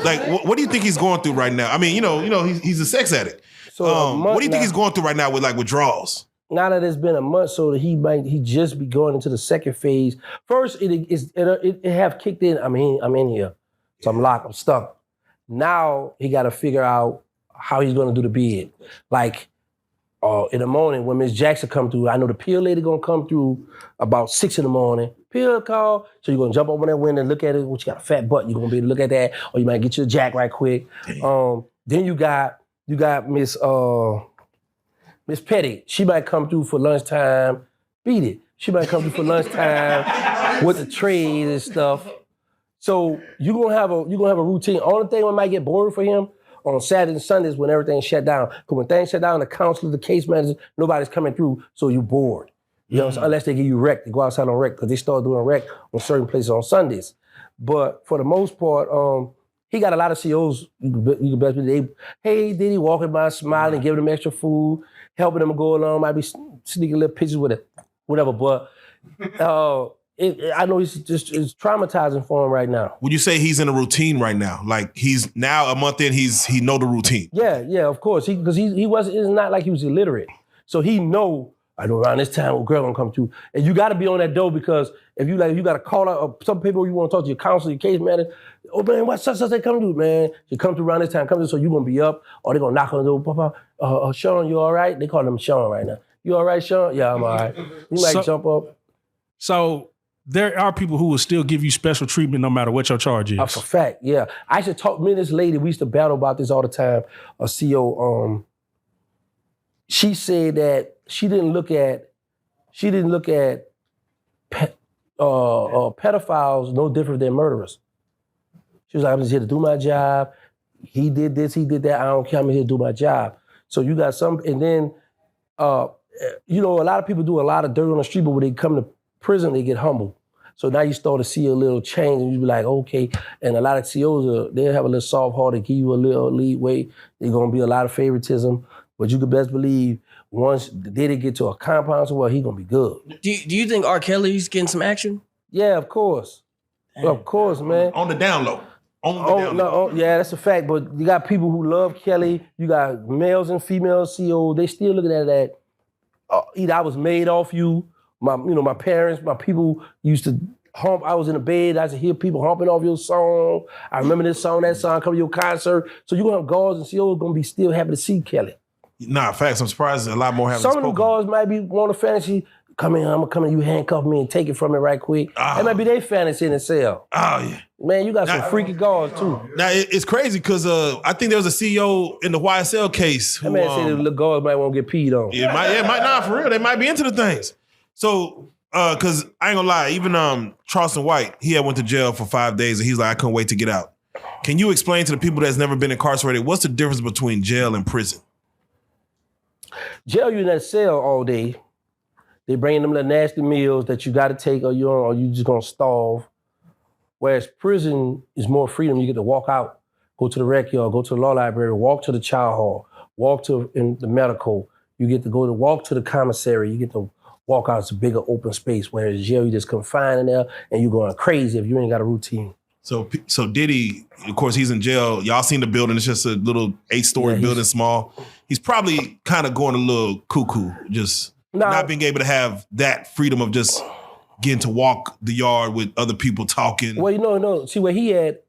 like what do you think he's going through right now? I mean, you know, he's a sex addict. So what do you think he's going through right now with like withdrawals? Now that it's been a month, so that he just be going into the second phase. First, it have kicked in. I'm in here, so I'm locked. I'm stuck. Now he got to figure out how he's going to do the bid. Like in the morning when Miss Jackson come through, I know the pill lady gonna come through about 6 in the morning. Pill call, so you're gonna jump over that window and look at it. Well, you got a fat butt, you're gonna be able to look at that, or you might get you a jack right quick. Then you got Miss Petty. She might come through for lunchtime. Beat it. She might come through for lunchtime with the trays and stuff. So you're gonna have a routine. Only thing that might get boring for him on Saturdays and Sundays when everything shut down. Because when things shut down, the counselor, the case managers, nobody's coming through, so you're bored. You know what I'm saying? Unless they give you rec, they go outside on rec, because they start doing rec on certain places on Sundays. But for the most part, he got a lot of COs, you can best believe, hey, Diddy walking by, smiling, giving them extra food, helping them go along, might be sneaking little pictures with it, whatever. But I know it's traumatizing for him right now. Would you say he's in a routine right now? Like he's now a month in, he know the routine. Yeah, of course. Because it's not like he was illiterate. So he know, I know around this time a girl gonna come through. And you gotta be on that door, because if you gotta call out some people you wanna talk to, your counselor, your case manager, oh man, what such they come through, man? You come through around this time, come through, so you gonna be up, or they gonna knock on the door, Papa, Sean, you all right? They call him Sean right now. You all right, Sean? Yeah, I'm all right. You might jump up. So there are people who will still give you special treatment no matter what your charge is. For fact, yeah. I used to talk, me and this lady, we used to battle about this all the time. A CO, she said that she didn't look at pedophiles no different than murderers. She was like, I'm just here to do my job. He did this, he did that. I don't care, I'm here to do my job. So you got some, and then, a lot of people do a lot of dirt on the street, but when they come to prison, they get humble. So now you start to see a little change, and you be like, okay. And a lot of COs, they'll have a little soft heart to give you a little leeway. There's gonna be a lot of favoritism, but you can best believe once they get to a compound, so well, he gonna be good. Do you think R. Kelly's getting some action? Yeah, of course. Of course, man. On the down low. Yeah, that's a fact. But you got people who love Kelly. You got males and females COs. They still looking at that. Either I was made off you. My parents, my people used to hump. I was in the bed. I used to hear people humping off your song. I remember this song, that song, come to your concert. So you're gonna have guards and COs gonna be still happy to see Kelly. Nah, facts. I'm surprised a lot more haven't Some spoken. of them guards might be want a fantasy. Come in, I'm gonna come in, you handcuff me and take it from me right quick. That might be their fantasy in the cell. Oh, yeah. Man, you got some freaky guards too. Now, it's crazy because I think there was a CEO in the YSL case who... That man said the little guards might want to get peed on. It might not, for real. They might be into the things. So, because I ain't gonna lie, even Charleston White, he had went to jail for 5 days and he's like, I couldn't wait to get out. Can you explain to the people that's never been incarcerated, what's the difference between jail and prison? Jail, you in that cell all day. They bring them little nasty meals that you got to take, or you just gonna starve. Whereas prison is more freedom. You get to walk out, go to the rec yard, go to the law library, walk to the child hall, walk to in the medical. You get to walk to the commissary. You get to walk out. It's a bigger open space. Whereas jail, you just confined in there and you're going crazy if you ain't got a routine. So Diddy, of course, he's in jail. Y'all seen the building. It's just a little 8-story building, small. He's probably kind of going a little cuckoo, just not being able to have that freedom of just getting to walk the yard with other people talking. Well, no. See, where he at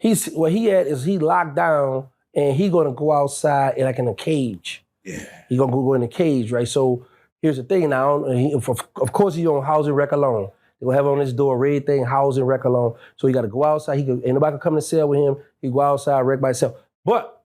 is he locked down and he gonna go outside like in a cage. Yeah. He gonna go in the cage, right? So here's the thing now. Of course, he on housing rec alone. They gonna have on his door, red thing, housing rec alone. So he gotta go outside. Ain't nobody can come to the cell with him. He go outside, rec by himself. But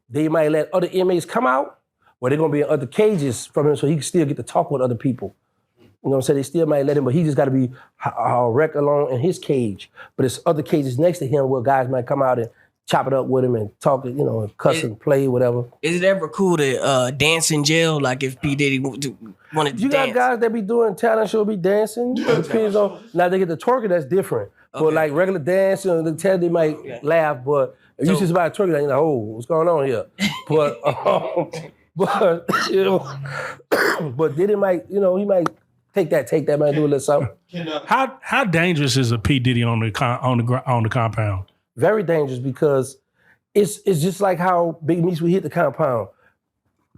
they might let other inmates come out, but they're gonna be in other cages from him so he can still get to talk with other people. You know what I'm saying? They still might let him, but he just gotta be wrecked alone in his cage. But there's other cages next to him where guys might come out and chop it up with him and talk, and cuss and play, whatever. Is it ever cool to dance in jail? Like if P. Diddy wanted to You dance? got guys that be doing talent show, be dancing. It depends on, now they get the twerking, that's different. But like regular dancing, the tell they might laugh, but if you see somebody twerking, like, what's going on here? But, but then it might, he might take that, might do a little something. How dangerous is a P. Diddy on the compound? Very dangerous because it's just like how Big Meech would hit the compound.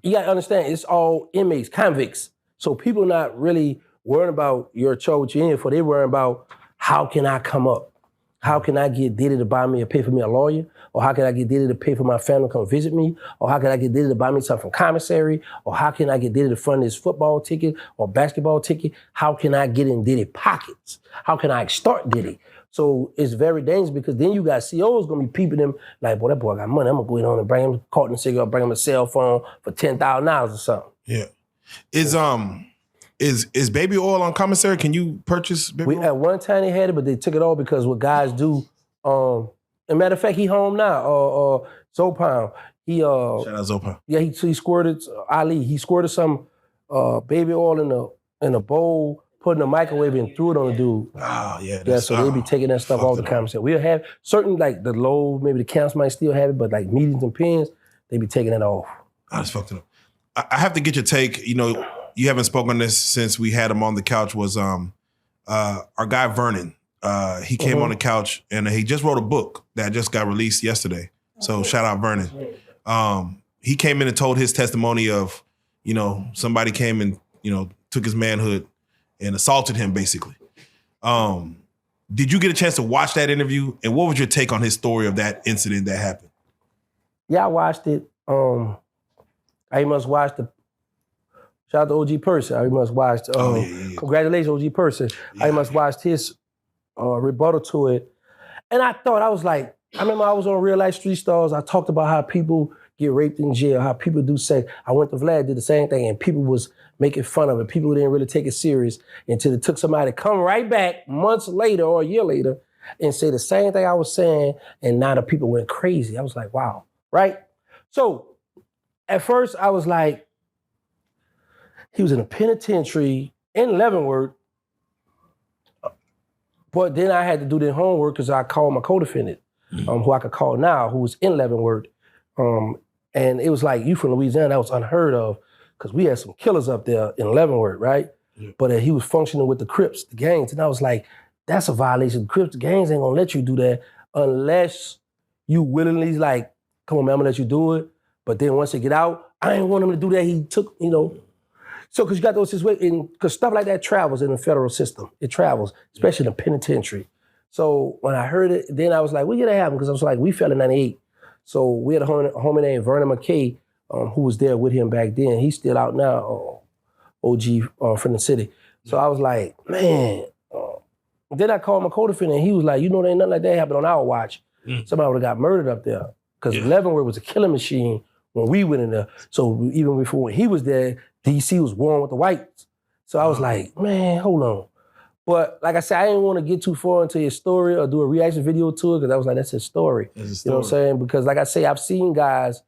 You gotta understand, it's all inmates, convicts. So people not really worrying about your charge, what you're in for. They worrying about how can I come up? How can I get Diddy to buy me or pay for me a lawyer? Or how can I get Diddy to pay for my family to come visit me? Or how can I get Diddy to buy me something from commissary? Or how can I get Diddy to fund his football ticket or basketball ticket? How can I get in Diddy pockets? How can I extort Diddy? So it's very dangerous because then you got COs gonna be peeping him like, boy, that boy got money. I'm gonna go in on and bring him caught in a cigarette, bring him a cell phone for $10,000 or something. Yeah. Is baby oil on commissary? Can you purchase baby oil? At one time they had it, but they took it off because what guys do. And matter of fact, he home now. Zopan. Shout out Zopan. Yeah, he squirted Ali. He squirted some baby oil in a bowl, put in the microwave, and threw it on the dude. Oh yeah. Yeah, so they be taking that stuff off the commissary. We'll have certain like the low, maybe the counts might still have it, but like mediums and pins, they be taking that off. I just fucked it up. I have to get your take. You haven't spoken on this since we had him on the couch. Was our guy Vernon? He came on the couch and he just wrote a book that just got released yesterday. So shout out Vernon. He came in and told his testimony of, somebody came and took his manhood and assaulted him basically. Did you get a chance to watch that interview? And what was your take on his story of that incident that happened? Yeah, I watched it. I must watch the. Shout out to OG Person. I must watch. Congratulations, OG Person. I must watch his rebuttal to it. And I was like, I remember I was on Reallyfe Street Starz. I talked about how people get raped in jail, how people do sex. I went to Vlad, did the same thing, and people was making fun of it. People didn't really take it serious until it took somebody to come right back months later or a year later and say the same thing I was saying, and now the people went crazy. I was like, wow, right? So at first I was like, he was in a penitentiary in Leavenworth, but then I had to do the homework because I called my co-defendant, who I could call now, who was in Leavenworth. And it was like, you from Louisiana, that was unheard of because we had some killers up there in Leavenworth, right? Yeah. But he was functioning with the Crips, the gangs. And I was like, that's a violation. The Crips, the gangs ain't gonna let you do that unless you willingly like, come on, man, I'm gonna let you do it. But then once they get out, I ain't want him to do that. He took, So, because you got those situations, because stuff like that travels in the federal system. It travels, especially in the penitentiary. So when I heard it, then I was like, well, yeah, that happened, because I was like, we fell in 98. So we had a homie named Vernon McKay, who was there with him back then. He's still out now, OG from the city. So I was like, man. Then I called my co-defendant, and he was like, there ain't nothing like that happened on our watch. Somebody would have got murdered up there. Because Leavenworth was a killing machine when we went in there. So even before when he was there, DC was warm with the whites. So I was like, man, hold on. But like I said, I didn't want to get too far into his story or do a reaction video to it because I was like, that's his story. You know what I'm saying? Because like I say, I've seen guys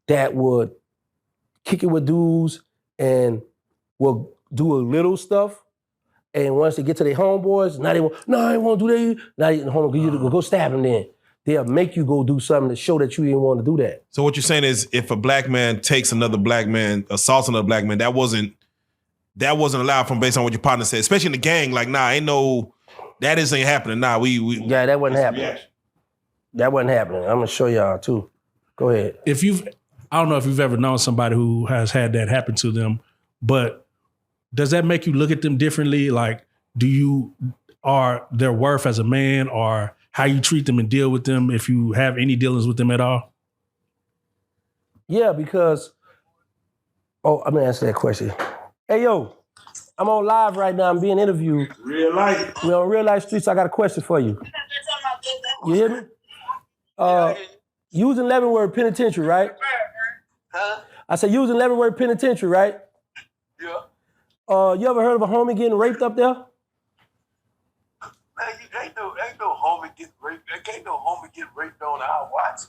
that would kick it with dudes and will do a little stuff. And once they get to their homeboys, now they want, no, I ain't want to do that. Now the homeboy, go stab him then. They'll make you go do something to show that you didn't want to do that. So what you're saying is if a black man takes another black man, assaults another black man, that wasn't allowed from based on what your partner said, especially in the gang. Like, nah, that isn't happening. Nah, yeah, that wasn't happening. That wasn't happening. I'm gonna show y'all too. Go ahead. I don't know if you've ever known somebody who has had that happen to them, but does that make you look at them differently? Like, are their worth as a man or how you treat them and deal with them if you have any dealings with them at all? Yeah, because, I'm gonna answer that question. Hey, yo, I'm on live right now. I'm being interviewed. Reallyfe. We're on Reallyfe Streets. I got a question for you. You hear me? You was in Leavenworth Penitentiary, right? Huh? I said, you was in Leavenworth Penitentiary, right? Yeah. You ever heard of a homie getting raped up there? Man, ain't no homie get raped. Ain't no homie get raped on our watch.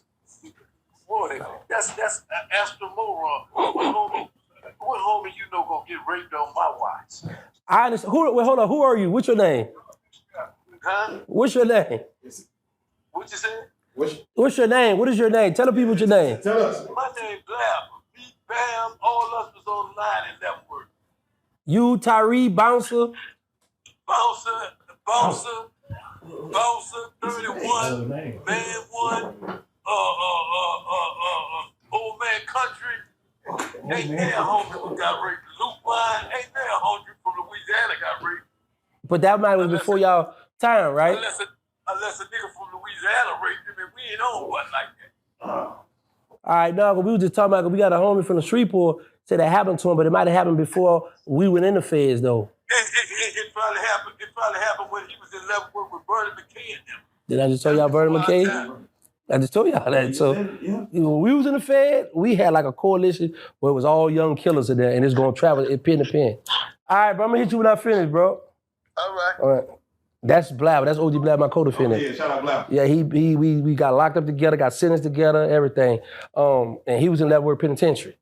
Boy, that's astromoron. What homie you know gonna get raped on my watch? I understand. Wait, hold on. Who are you? What's your name? Huh? What's your name? What you say? What's your name? What is your name? Tell the people your name. Tell us. My name Vlad. Beat Bam. All us was on the line in Leavenworth. You, Tyree, Bouncer. Bouncer, 31, Man 1, Old Man Country. Ain't there a homie who got raped. Luke Wine, ain't there a homie from Louisiana got raped. But that might was before y'all time, right? Unless a nigga from Louisiana raped him, and we ain't on one like that. All right, no, we were just talking about, we got a homie from the Shreveport said that happened to him, but it might have happened before we went in the feds, though. It probably happened. It probably happened when he was in Leavenworth with Bernie McKay and them. Did I just tell y'all Bernie McKay? I just told y'all that. So when we was in the Fed, we had like a coalition where it was all young killers in there, and it's gonna travel pen to pen. All right, bro, I'm gonna hit you when I finish, bro. All right. That's Vlad. That's OG Vlad, my co-defendant. Yeah, shout out Vlad. Yeah, we got locked up together, got sentenced together, everything. And he was in Leavenworth Penitentiary.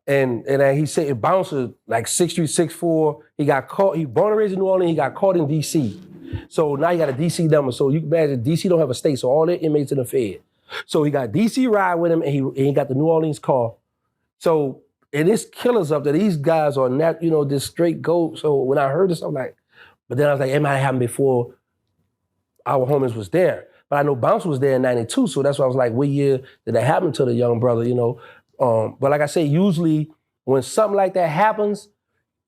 And he said it bouncer like 6'3", 6'4". He got caught. He born and raised in New Orleans. He got caught in D.C. So now he got a D.C. number. So you can imagine D.C. don't have a state, so all their inmates in the Fed. So he got D.C. ride with him, and he got the New Orleans car. So and it's killers up there. These guys are not, this straight goat. So when I heard this, I'm like, but then I was like, it might have happened before our homies was there. But I know Bounce was there in '92, so that's why I was like, what year did that happen to the young brother? But like I say, usually when something like that happens,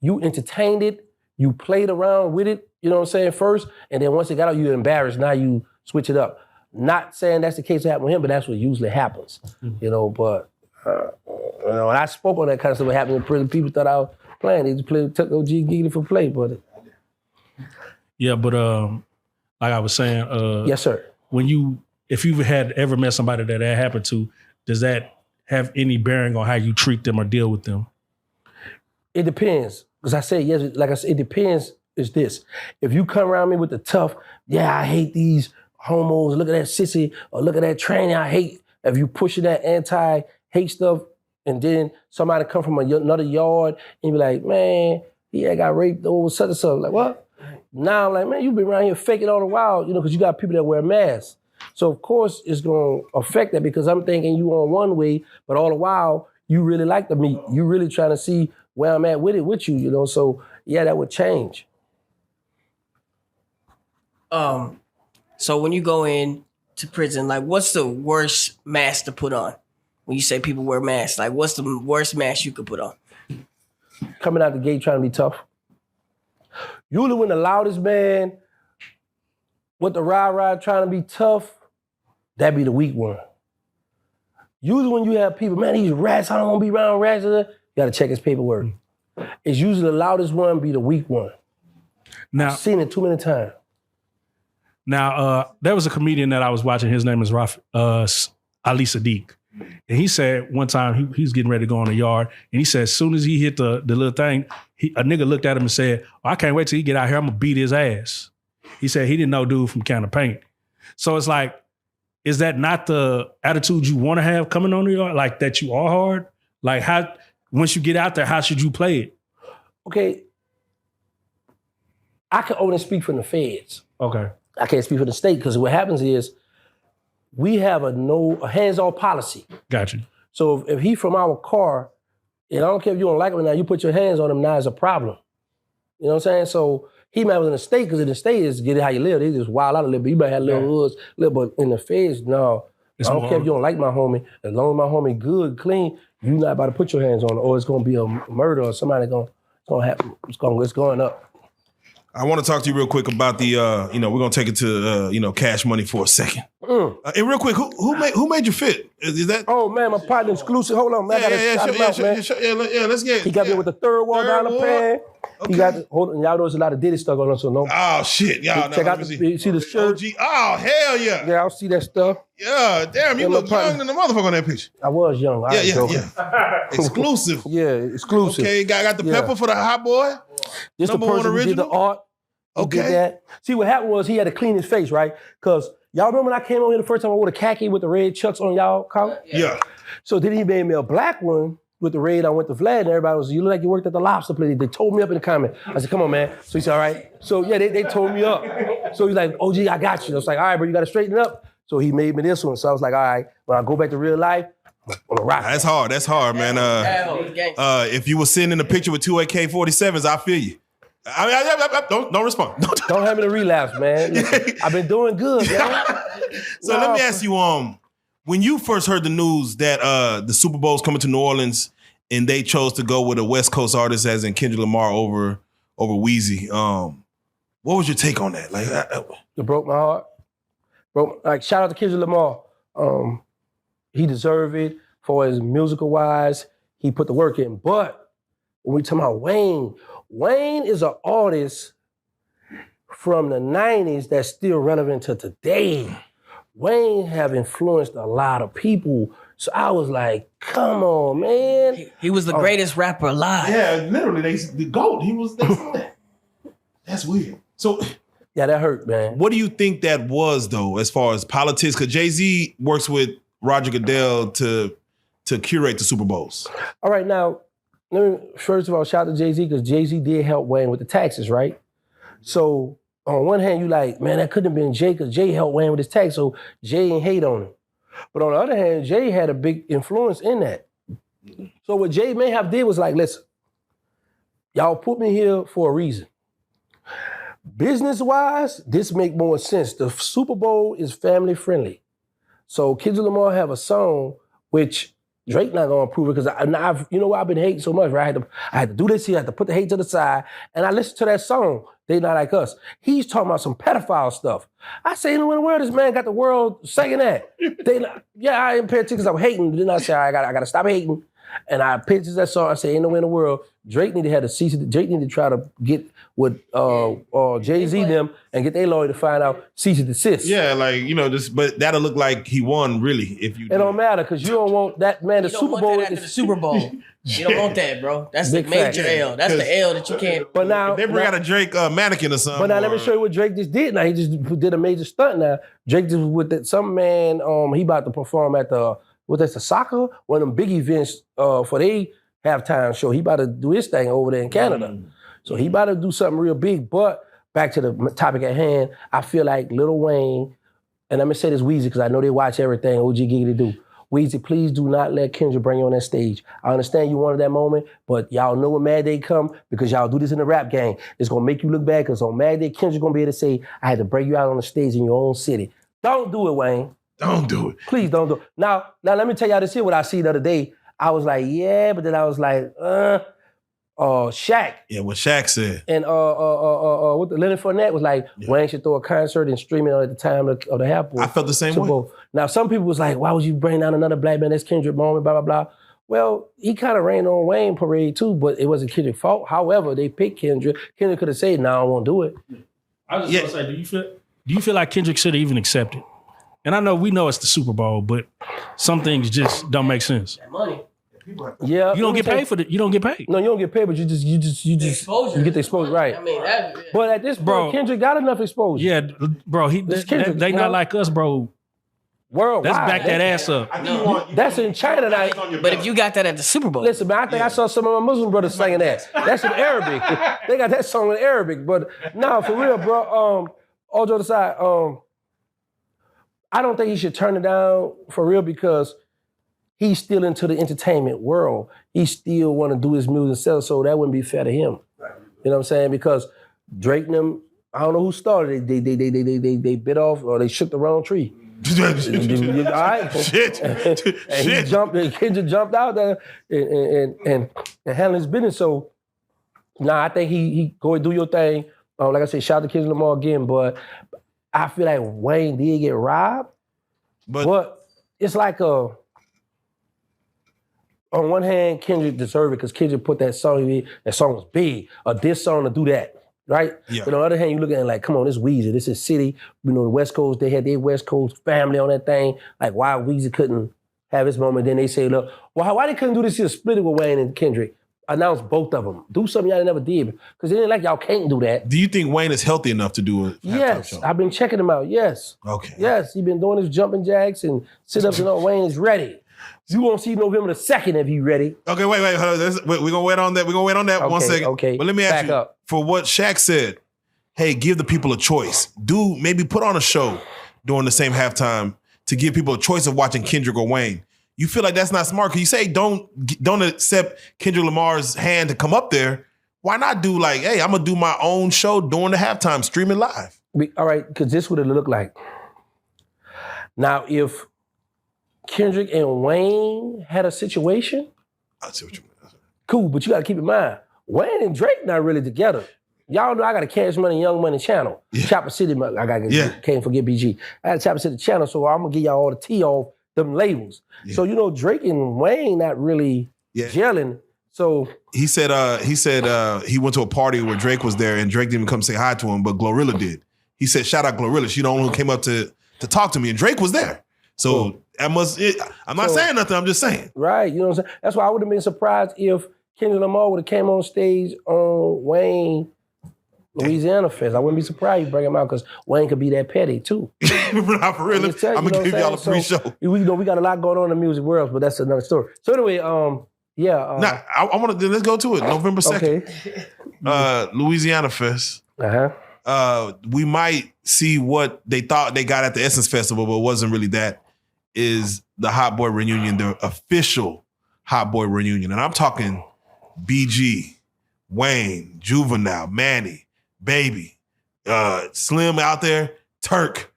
you entertained it, you played around with it, you know what I'm saying, first, and then once it got out, you're embarrassed, now you switch it up. Not saying that's the case that happened with him, but that's what usually happens, but, when I spoke on that kind of stuff, what happened in prison, people thought I was playing, they just took OG Giggity for play, but. Yeah, but like I was saying, yes, sir. If you've ever met somebody that happened to, does that have any bearing on how you treat them or deal with them? It depends. Because I said, yes, like I said, it depends. It's this. If you come around me with the tough, I hate these homos, look at that sissy, or look at that tranny, I hate. If you pushing that anti-hate stuff, and then somebody come from another yard and be like, man, I got raped over such and such. Like, what? Now I'm like, man, you've been around here faking all the while, because you got people that wear masks. So of course it's gonna affect that because I'm thinking you on one way, but all the while you really like the meat. You really trying to see where I'm at with it with you, So yeah, that would change. So when you go in to prison, like what's the worst mask to put on? When you say people wear masks, like what's the worst mask you could put on? Coming out the gate trying to be tough. Usually when the loudest man with the rah-rah trying to be tough, that'd be the weak one. Usually when you have people, man, these rats, I don't want to be around rats, you gotta check his paperwork. It's usually the loudest one be the weak one. Now, I've seen it too many times. Now, there was a comedian that I was watching, his name is Ali Sadiq. And he said one time he was getting ready to go on the yard, and he said as soon as he hit the little thing, a nigga looked at him and said, I can't wait till he get out here, I'm gonna beat his ass. He said he didn't know dude from Can of Paint. So it's like, is that not the attitude you want to have coming on the yard? Like that you are hard? Like how, once you get out there, how should you play it? Okay, I can only speak from the feds. Okay. I can't speak for the state because what happens is we have a hands-on policy. Got you. So if he from our car, and I don't care if you don't like him or not, you put your hands on him, now it's a problem. You know what I'm saying? So he might be in the state, because in the state is get it how you live. They just wild out a little bit. You might have little hoods, but in the feds, no. I don't care if you don't like my homie. As long as my homie good, clean, you not about to put your hands on it, or it's gonna be a murder or somebody gonna happen. It's going up. I want to talk to you real quick about the, we're gonna take it to, Cash Money for a second. And real quick, who made you fit? Is that? Oh man, my partner exclusive. Hold on, man. I gotta shout him out, man. Yeah, let's get. He got me with the third wall down the pan. He got hold on. Y'all know there's a lot of Diddy stuff on him, so no. Oh shit, y'all. Check out you see the shirt. OG. Oh hell yeah. Yeah, I'll see that stuff. Yeah, damn, you look young than the motherfucker on that picture. I was young. Yeah. Exclusive. Yeah, exclusive. Okay, got the pepper for the hot boy. This the Number one person who did the original? art. He Okay. did that. See, what happened was he had to clean his face, right? Because y'all remember when I came on here the first time I wore the khaki with the red chucks on y'all collar? Yeah. So then he made me a black one with the red. I went to Vlad and everybody was, you look like you worked at the lobster place. They told me up in the comment. I said, come on, man. So he said, all right. So yeah, they told me up. So he's like, OG, I got you. I was like, all right, bro, you got to straighten it up. So he made me this one. So I was like, all right, when I go back to real life, I'm gonna rock. That's hard. That's hard, man. If you were sitting in a picture with two AK-47s, I feel you. Don't respond. Don't have me to relapse, man. Listen, I've been doing good, man. So let me ask you, when you first heard the news that the Super Bowl's coming to New Orleans and they chose to go with a West Coast artist as in Kendrick Lamar over Weezy, what was your take on that? Like, It broke my heart. Shout out to Kendrick Lamar. He deserved it for his musical wise. He put the work in. But when we talk about Wayne is an artist from the 90s that's still relevant to today. Wayne have influenced a lot of people. So I was like, come on, man. He was the greatest rapper alive. yeah, literally, the GOAT. He was that. That's weird. So Yeah, that hurt, man. what do you think that was, though, as far as politics? Because Jay-Z works with Roger Goodell to curate the Super Bowls. All right, now, let me first of all shout out to Jay-Z because Jay-Z did help Wayne with the taxes, right? So on one hand, you like, man, that couldn't have been Jay because Jay helped Wayne with his tax, so Jay ain't hate on him. But on the other hand, Jay had a big influence in that. So what Jay may have did was like, listen, y'all put me here for a reason. Business-wise, this make more sense. The Super Bowl is family friendly. So Kendrick Lamar have a song which Drake not gonna approve it because you know what, I've been hating so much, right? I had to do this here, I had to put the hate to the side, and I listened to that song, They Not Like Us. He's talking about some pedophile stuff. I say, in the world, this man got the world saying that. I didn't pay attention because I was hating, then I said, I gotta stop hating. And I pitched that song, I said, ain't no way in the world. Drake need to have Drake need to try to get with Jay-Z them and get their lawyer to find out cease and desist. Yeah, like, but that'll look like he won, really, if you It don't matter, because you don't want that man, the You don't Super want Bowl. that after the Super Bowl. You don't want that, bro. That's the Big major fact. L. That's the L that you can't. But now, They bring out a Drake mannequin or something. but now let me show you what Drake just did. Now he just did a major stunt. Now Drake just with some man. He about to perform at the the soccer, one of them big events for they halftime show. He about to do his thing over there in Canada. So he about to do something real big. But back to the topic at hand, I feel like Lil Wayne, and I'm gonna say this Weezy because I know they watch everything OG Giggity do. Weezy, please do not let Kendrick bring you on that stage. I understand you wanted that moment, but y'all know when Mad Day come because y'all do this in the rap game. It's gonna make you look bad because on Mad Day, Kendrick gonna be able to say, I had to bring you out on the stage in your own city. Don't do it, Wayne. Don't do it. Please don't do it. Now let me tell y'all this here, what I see the other day. I was like, yeah, but then I was like, Shaq. Yeah, what Shaq said. And what the Leonard Fournette was like, Wayne should throw a concert and stream it at the time of the Half Bowl. I felt the same Super way. Bowl. Now, some people was like, why would you bring down another black man? That's Kendrick moment, blah, blah, blah. Well, he kind of rained on Wayne parade too, but it wasn't Kendrick's fault. However, they picked Kendrick. Kendrick could have said, no, I won't do it. I was just gonna say, do you feel like Kendrick should have even accepted? And I know we know it's the Super Bowl, but some things just don't make sense. Money. Yeah. You don't get paid for it. You don't get paid. No, you don't get paid, but you get the exposure, right. I mean, But at this point, Kendrick got enough exposure. Yeah, bro. Kendrick, They not like us, bro. Worldwide. Let's back that ass up. That's in China now. but if you got that at the Super Bowl, Listen, man, I think I saw some of my Muslim brothers singing that. That's in Arabic. They got that song in Arabic. But no, for real, bro. All jokes aside, I don't think he should turn it down for real because he's still into the entertainment world. He still want to do his music and sell, so that wouldn't be fair to him. You know what I'm saying? Because Drake and them, I don't know who started it. They bit off or they shook the wrong tree. All right. Shit. And he jumped, and Kendrick jumped out there and handled his business. So, I think he go and do your thing. Like I said, shout out to Kendrick Lamar again, but I feel like Wayne did get robbed. But it's like on one hand, Kendrick deserved it because Kendrick put that song in. That song was big. A diss song to do that, right? Yeah. But on the other hand, you look at it like, come on, this Weezy, this is City. You know, the West Coast, they had their West Coast family on that thing. Like, why Weezy couldn't have his moment? Then they say, look, well, why they couldn't do this here, split it with Wayne and Kendrick? Announce both of them. Do something y'all never did. Because they didn't like y'all can't do that. Do you think Wayne is healthy enough to do a halftime Yes, show? I've been checking him out, yes. Okay. Yes, he been doing his jumping jacks and sit-ups and all. Wayne is ready. You won't see November the 2nd if he ready. Okay, wait. Hold on. We're gonna wait on that. We're gonna wait on that Okay, 1 second. okay. But let me ask Back you, up. for what Shaq said, hey, give the people a choice. Maybe put on a show during the same halftime to give people a choice of watching Kendrick or Wayne. You feel like that's not smart? Because you say don't accept Kendrick Lamar's hand to come up there. Why not do like, hey, I'm gonna do my own show during the halftime, streaming live? All right, because this would have looked like. Now, if Kendrick and Wayne had a situation, I see what you mean. cool, but you got to keep in mind, Wayne and Drake not really together. Y'all know I got a Cash Money, Young Money channel. Yeah. Chopper City, can't forget BG. I had a Chopper City channel, so I'm going to give y'all all the tea off them labels. Yeah. So, you know, Drake and Wayne not really gelling. So He said he went to a party where Drake was there and Drake didn't even come say hi to him, but Glorilla did. He said, shout out Glorilla. She the only one who came up to talk to me, and Drake was there. So I'm not saying nothing, I'm just saying. Right, you know what I'm saying? That's why I would have been surprised if Kendrick Lamar would have came on stage on Wayne Louisiana Fest. I wouldn't be surprised you bring him out because Wayne could be that petty too. Not for real. I'm gonna give y'all a pre-show. We got a lot going on in the music world, but that's another story. So anyway, Now I want to let's go to it. November 2nd. Okay. Louisiana Fest. We might see what they thought they got at the Essence Festival, but it wasn't really that. Is the Hot Boy Reunion, the official Hot Boy Reunion. And I'm talking BG, Wayne, Juvenile, Manny, Baby, Slim out there, Turk,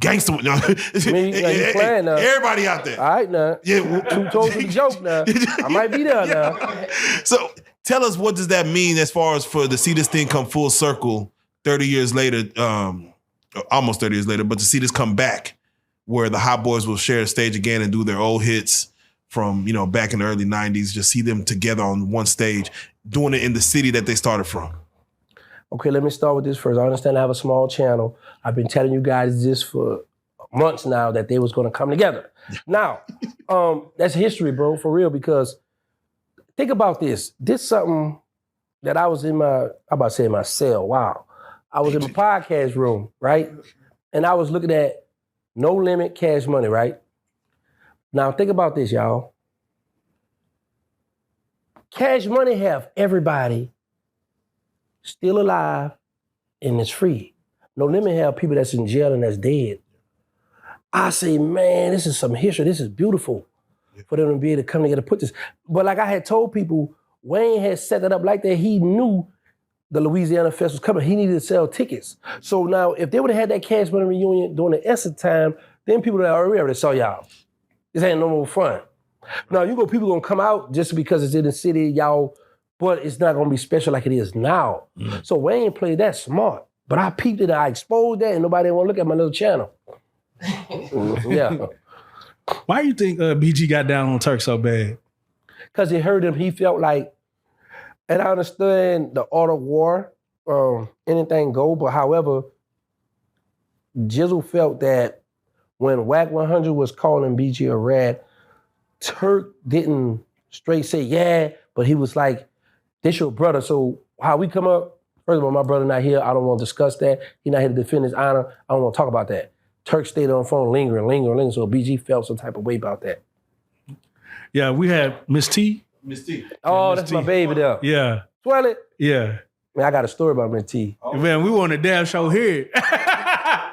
Gangsta. You playing now. Everybody out there. All right now. Yeah. Two toes to the joke now. I might be there now. So tell us, what does that mean as far as for to see this thing come full circle 30 years later, almost 30 years later, but to see this come back where the Hot Boys will share the stage again and do their old hits from, back in the early 90s, just see them together on one stage, doing it in the city that they started from. Okay, let me start with this first. I understand I have a small channel. I've been telling you guys this for months now that they was going to come together. Now, that's history, bro, for real, because think about this. This is something that I was in my cell. Wow. I was in my podcast room, right? And I was looking at No Limit Cash Money, right? Now, think about this, y'all. Cash Money have everybody still alive and it's free. No Limit have people that's in jail and that's dead. I say, man, this is some history. This is beautiful for them to be able to come together, put this. But like I had told people, Wayne had set it up like that. He knew the Louisiana Fest was coming. He needed to sell tickets. So now, if they would have had that Cash Money reunion during the Essence time, then people that already saw y'all. This ain't no more fun. Now, people gonna come out just because it's in the city, y'all, but it's not gonna be special like it is now. Mm. So Wayne played that smart. But I peeped it, I exposed that, and nobody didn't want to look at my little channel. Yeah. Why do you think BG got down on Turk so bad? Because he heard him, he felt like, and I understand the art of war, anything go, but however, Jizzle felt that when Wack 100 was calling BG a rat, Turk didn't straight say yeah, but he was like, this your brother, so how we come up, first of all, my brother not here, I don't want to discuss that. He not here to defend his honor, I don't want to talk about that. Turk stayed on the phone lingering, so BG felt some type of way about that. Yeah, we had Miss T. Miss T. Oh, yeah, that's my baby there. Yeah. Swell it. Yeah. Man, I got a story about Miss T. Oh. Man, we want a damn show here.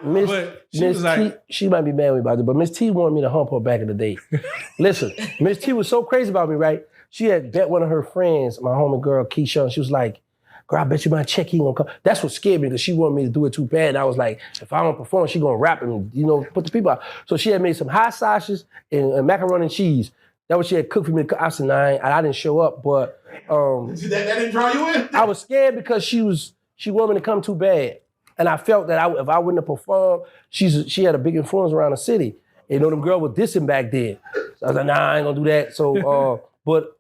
Miss T, she might be mad with me about it, but Miss T wanted me to hump her back in the day. Listen, Miss T was so crazy about me, right? She had bet one of her friends, my homie girl, Keisha, and she was like, girl, I bet you my check he gonna come. That's what scared me because she wanted me to do it too bad. And I was like, if I don't perform, she gonna rap and, put the people out. So she had made some hot sausages and macaroni and cheese. That what she had cooked for me. I said, nah, I didn't show up, but that didn't draw you in? I was scared because she wanted me to come too bad. And I felt that if I wouldn't have performed, she had a big influence around the city. Them girl was dissing back then. So I was like, nah, I ain't gonna do that. So, but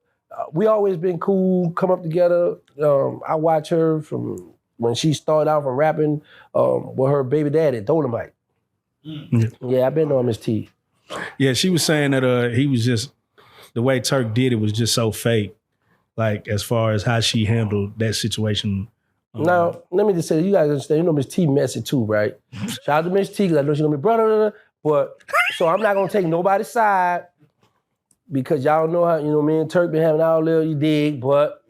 we always been cool, come up together. I watch her from when she started out from rapping with her baby daddy, Dolomite. Yeah, I've been on Miss T. Yeah, she was saying that he was just, the way Turk did it was just so fake. Like, as far as how she handled that situation. Now, let me just say, you guys understand, you know Miss T messy too, right? Shout out to Miss T, because I know she know me brother, but, so I'm not gonna take nobody's side, because y'all know how, you know, me and Turk been having our little, you dig, but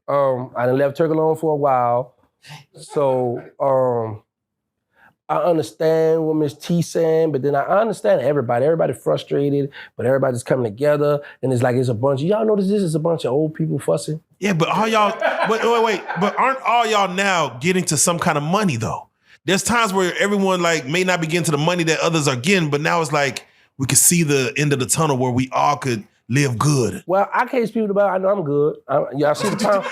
I done left Turk alone for a while. So, I understand what Miss T saying, but then I understand everybody. Everybody frustrated, but everybody's coming together, and it's like it's a bunch of, y'all notice this is a bunch of old people fussing? Yeah, but all y'all, wait, but aren't all y'all now getting to some kind of money though? There's times where everyone like may not be getting to the money that others are getting, but now it's like we could see the end of the tunnel where we all could live good. Well, I can't speak about it. I know I'm good. Y'all see the time.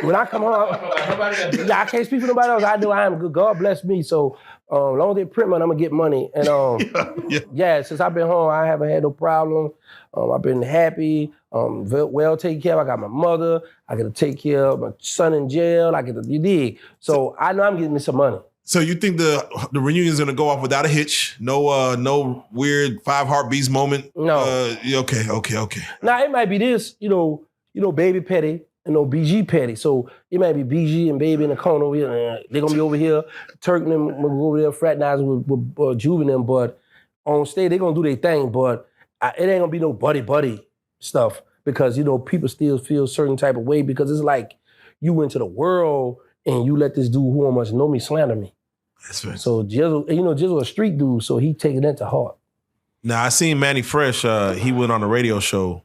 When I come home, I can't speak for nobody else. I know I am good. God bless me. So long as they print money, I'm gonna get money. And yeah, since I've been home, I haven't had no problem. I've been happy, well taken care of. I got my mother. I got to take care of my son in jail. I get to, you dig. So I know I'm getting me some money. So you think the reunion is gonna go off without a hitch? No weird 5 heartbeats moment? No. Okay. Now it might be this, you know, Baby Petty. You know, BG Petty. So it might be BG and Baby in the corner over here. They're gonna be over here. Turk and them will go over there fraternizing with Juve and them, but on stage they're gonna do their thing, but it ain't gonna be no buddy stuff, because, you know, people still feel a certain type of way, because it's like you went to the world and you let this dude who don't much know me slander me. That's right. So Jizzle a street dude, so he taking that to heart. Now I seen Manny Fresh, he went on a radio show,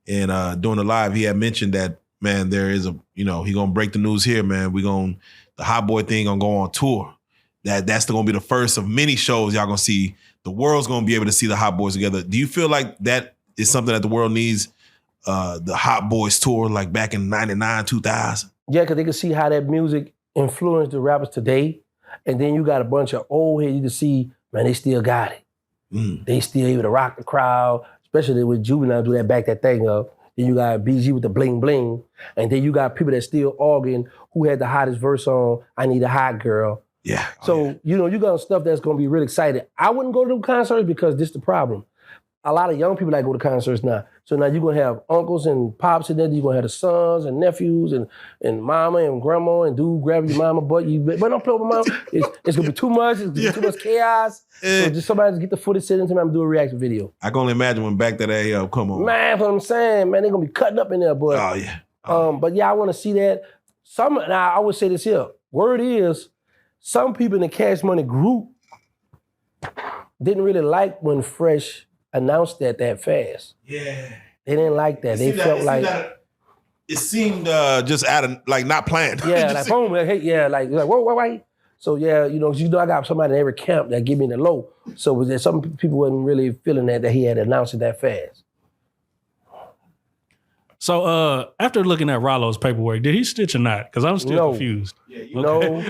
and doing the live, he had mentioned that, man, there is he gonna break the news here, man. The Hot Boy thing gonna go on tour. That's gonna be the first of many shows y'all gonna see. The world's gonna be able to see the Hot Boys together. Do you feel like that is something that the world needs? The Hot Boys tour, like back in 99, 2000? Yeah, because they can see how that music influenced the rappers today. And then you got a bunch of old heads, you can see, man, they still got it. They still able to rock the crowd, especially with Juvenile, do that, back that thing up. Then you got BG with the bling bling. And then you got people that still arguing who had the hottest verse on I Need a Hot Girl. Yeah. So, you know, you got stuff that's going to be really exciting. I wouldn't go to them concerts because this is the problem. A lot of young people that go to concerts now. So now you're going to have uncles and pops in there. You're going to have the sons and nephews and mama and grandma and dude grabbing your mama butt. But don't play with my mama. It's going to be too much. It's going to be too much chaos. So just somebody just get the footage, send it to me, and do a reaction video. I can only imagine when Back That A Up come on. Man, what I'm saying, man, they're going to be cutting up in there. But, oh, yeah. But yeah, I want to see that. Now, I would say this here. Word is, some people in the Cash Money group didn't really like when Fresh announced that fast. Yeah. They didn't like that. They felt like it seemed just out of, like, not planned. Yeah, like boom, like, hey, yeah, like whoa, why? So yeah, you know, I got somebody in every camp that give me the low. So there some people wasn't really feeling that he had announced it that fast. So after looking at Ralo's paperwork, did he stitch or not? Because I'm still confused. Yeah, no.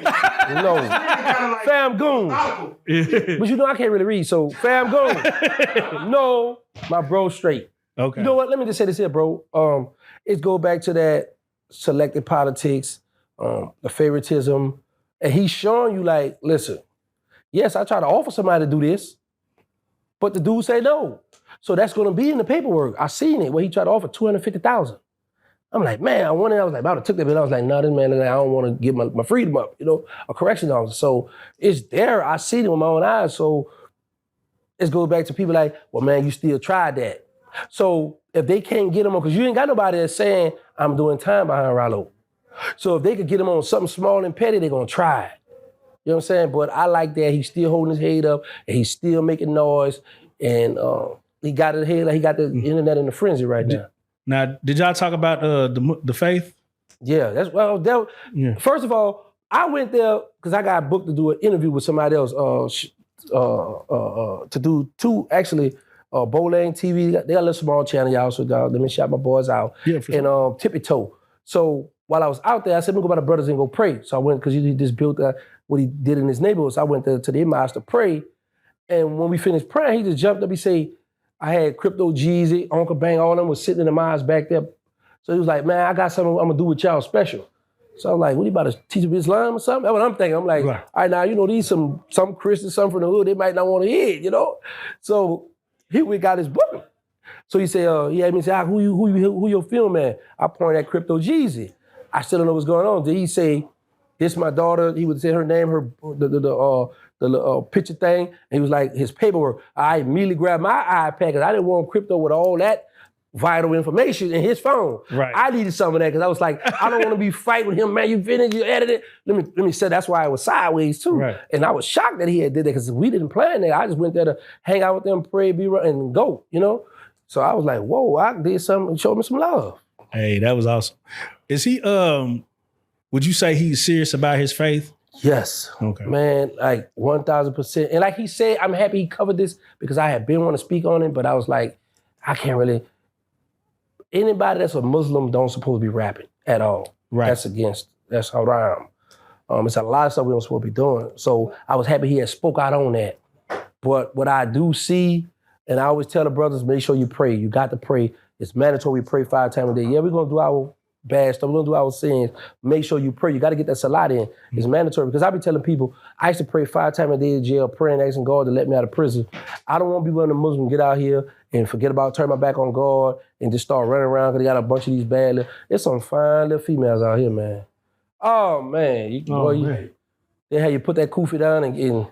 Fam Goon. But you know I can't really read, so Fam Goon. No, my bro straight. Okay. You know what? Let me just say this here, bro. It go back to that selective politics, the favoritism, and he's showing you like, listen, yes, I try to offer somebody to do this, but the dude say no. So that's gonna be in the paperwork. I seen it where he tried to offer $250,000. I'm like, man, I was like, about to took that, but I was like, no, this man, I don't want to give my freedom up, you know, a correction officer. So it's there. I see it with my own eyes. So it goes back to people like, well, man, you still tried that. So if they can't get him on, because you ain't got nobody that's saying, I'm doing time behind Ralo. So if they could get him on something small and petty, they're going to try it. You know what I'm saying? But I like that he's still holding his head up and he's still making noise. And he got his head, like he got the internet in a frenzy right now. Now, did y'all talk about the faith? Yeah, that's First of all, I went there because I got booked to do an interview with somebody else. To do two actually. Bowling TV, they got a little small channel, y'all. So let me shout my boys out. Yeah, for sure. And Tippy Toe. So while I was out there, I said, "Let me go by the brothers and go pray." So I went because he just built what he did in his neighborhood. So I went to the imams to pray. And when we finished praying, he just jumped up. He said, I had Crypto Jeezy, Uncle Bang, all of them was sitting in the minds back there. So he was like, man, I got something I'm gonna do with y'all special. So I was like, what, you about to teach them Islam or something? That's what I'm thinking. I'm like, Right. all right, now, you know, these some Christians, some from the hood, they might not want to hear it, you know? So we got his book. So he said, he had me say, who your film man? I pointed at Crypto Jeezy. I still don't know what's going on. Did he say, this my daughter? He would say her name, the picture thing. And he was like, his paperwork. I immediately grabbed my iPad because I didn't want Crypto with all that vital information in his phone. Right. I needed some of that because I was like, I don't want to be fighting with him, man. You finished, you edited. Let me say that's why I was sideways too. Right. And I was shocked that he had did that because we didn't plan that. I just went there to hang out with them, pray, be right, and go, you know? So I was like, whoa, I did something, showed me some love. Hey, that was awesome. Is he, would you say he's serious about his faith? Yes. Okay. Man, like 1,000%. And like he said, I'm happy he covered this because I had been wanting to speak on it, but I was like, I can't really. Anybody that's a Muslim don't supposed to be rapping at all. Right. That's haram. It's a lot of stuff we don't supposed to be doing. So I was happy he had spoke out on that. But what I do see, and I always tell the brothers, make sure you pray. You got to pray. It's mandatory we pray 5 times a day. Yeah, we're going to do our bad stuff. We're going to do our sins. Make sure you pray. You got to get that salat in. It's mandatory because I be telling people, I used to pray 5 times a day in jail, praying, asking God to let me out of prison. I don't want to be one of the Muslims get out here and forget about turn my back on God and just start running around because they got a bunch of these bad there's some fine little females out here, man. Oh, man. They have you put that kufi down and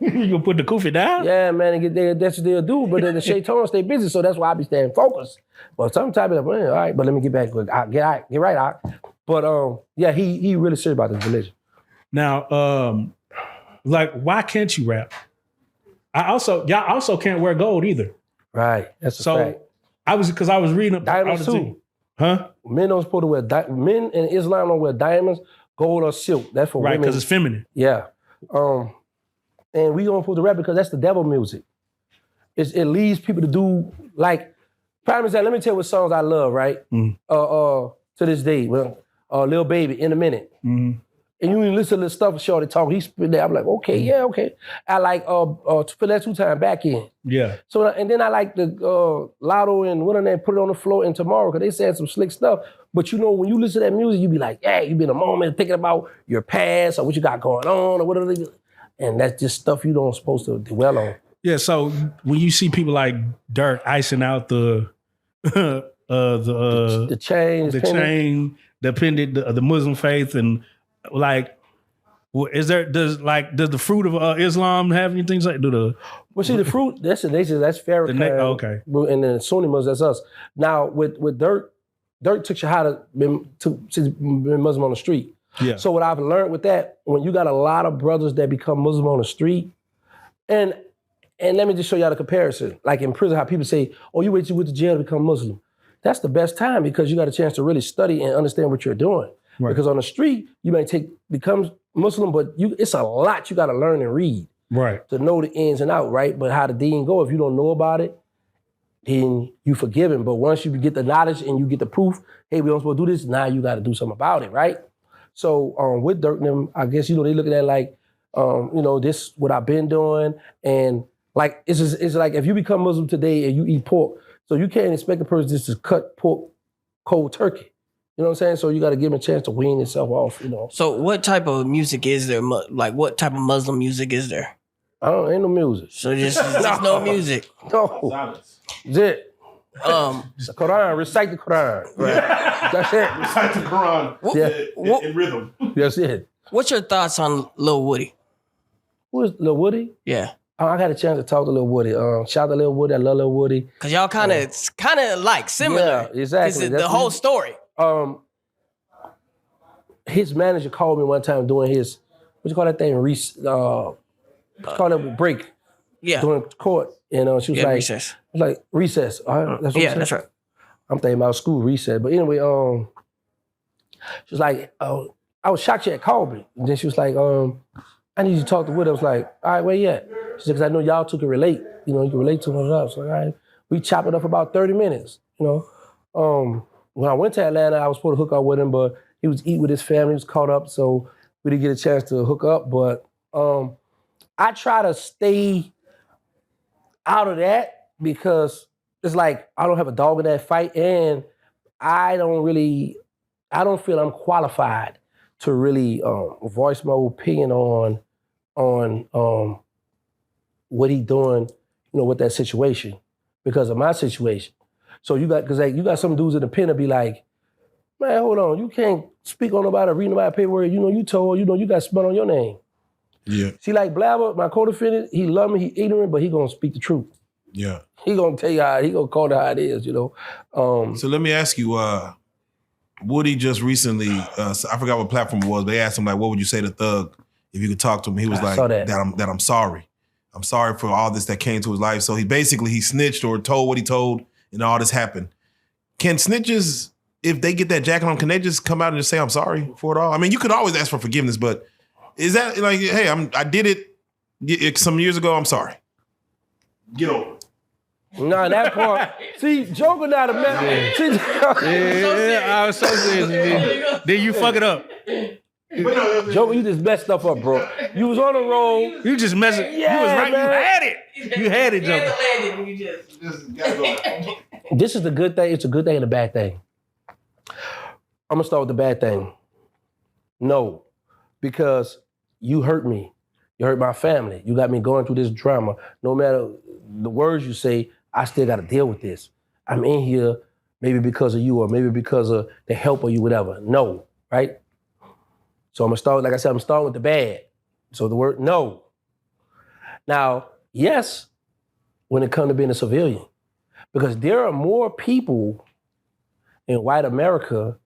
You gonna put the kufi down? yeah, man, and get there, that's what they'll do. But then the shaitan stay busy, so that's why I be staying focused. But sometimes, man, all right, but let me get back. Get right out. But yeah, he really serious about this religion. Now, like, why can't you rap? Y'all also can't wear gold either. Right, that's a fact. I was reading Diamonds too. Huh? Men don't supposed to wear men in Islam don't wear diamonds, gold or silk. That's for Right, women. because it's feminine. Yeah. And we don't supposed to rap because that's the devil music. It leads people to do like, prime example, let me tell you what songs I love, right? To this day, Lil Baby, In a Minute. Mm-hmm. And you listen to the stuff Shorty talk, he spit there, I'm like, okay, yeah, okay. I like for that 2 Time Back In. Yeah. So, and then I like the Lotto and what on that, Put It on the Floor and Tomorrow, because they said some slick stuff. But you know, when you listen to that music, you be like, yeah, you be in a moment thinking about your past or what you got going on or whatever. And that's just stuff you don't supposed to dwell on. Yeah, so when you see people like Durk icing out the chain, the pendant, the Muslim faith, and like, does the fruit of Islam have anything like Well, see, the fruit, that's Farrakhan. Okay. And then Sunni Muslims, that's us. Now, with Durk took Shahada, been Muslim on the street. Yeah. So what I've learned with that, when you got a lot of brothers that become Muslim on the street, and let me just show y'all the comparison. Like in prison, how people say, oh, you wait till you went to jail to become Muslim. That's the best time because you got a chance to really study and understand what you're doing. Right. Because on the street, you may become Muslim, but it's a lot you got to learn and read. Right. To know the ins and out, right? But how the deen go, if you don't know about it, then you forgiven. But once you get the knowledge and you get the proof, hey, we don't supposed to do this, now you got to do something about it, right? So with Durk and them, I guess, they look at that like, this what I've been doing. And like, it's like if you become Muslim today and you eat pork, so you can't expect a person just to cut pork cold turkey. You know what I'm saying? So you got to give him a chance to wean himself off, So what type of music is there? Like what type of Muslim music is there? Ain't no music. So just no music. No. That's it. The Quran, recite the Quran. Right. That's it. Recite the Quran in rhythm. That's it. What's your thoughts on Lil Woody? Who is Lil Woody? Yeah. I got a chance to talk to Lil Woody. Shout out to Lil Woody. I love Lil Woody. Cause y'all kind of like similar. Yeah, exactly. The whole story. His manager called me one time doing his, what you call that thing? Call it break. Yeah. Doing court. And she was like, recess. I was like, recess. That's what that's right. I'm thinking about school recess. But anyway, she was like, I was shocked she had called me. And then she was like, I need you to talk to Woody. I was like, all right, where you at? She said, because I know y'all two can relate. You can relate to one another. So, all right. We chop it up for about 30 minutes, When I went to Atlanta, I was supposed to hook up with him, but he was eating with his family. He was caught up, so we didn't get a chance to hook up. But I try to stay out of that because it's like I don't have a dog in that fight, and I don't feel I'm qualified to really voice my opinion on what he doing, with that situation because of my situation. So you got some dudes in the pen to be like, man, hold on, you can't speak on nobody, read nobody paperwork, you told, you got smut on your name. Yeah. See, like Blabber, my co-defendant, he love me, he ignorant, but he gonna speak the truth. Yeah. He gonna tell you he gonna call it how it is, So let me ask you, Woody just recently, I forgot what platform it was, they asked him, like, what would you say to Thug if you could talk to him? He was like, that I'm sorry. I'm sorry for all this that came to his life. So he snitched or told what he told and all this happened. Can snitches, if they get that jacket on, can they just come out and just say, I'm sorry for it all? I mean, you could always ask for forgiveness, but is that like, hey, I did it some years ago, I'm sorry. Get over it. Nah, that part. See, Joker not a man. Yeah, I was so serious. Then you fuck it up. Joker, you just messed stuff up, bro. You was on the roll. You just messed it. Yeah, you was right. man. You had it. You had it, Joker. This is the good thing. It's a good thing and a bad thing. I'm gonna start with the bad thing. No, because you hurt me. You hurt my family. You got me going through this drama. No matter the words you say, I still got to deal with this. I'm in here maybe because of you or maybe because of the help or you, whatever. No, right? So I'm gonna start, like I said, I'm starting with the bad. So the word no. Now, yes, when it comes to being a civilian, because there are more people in white America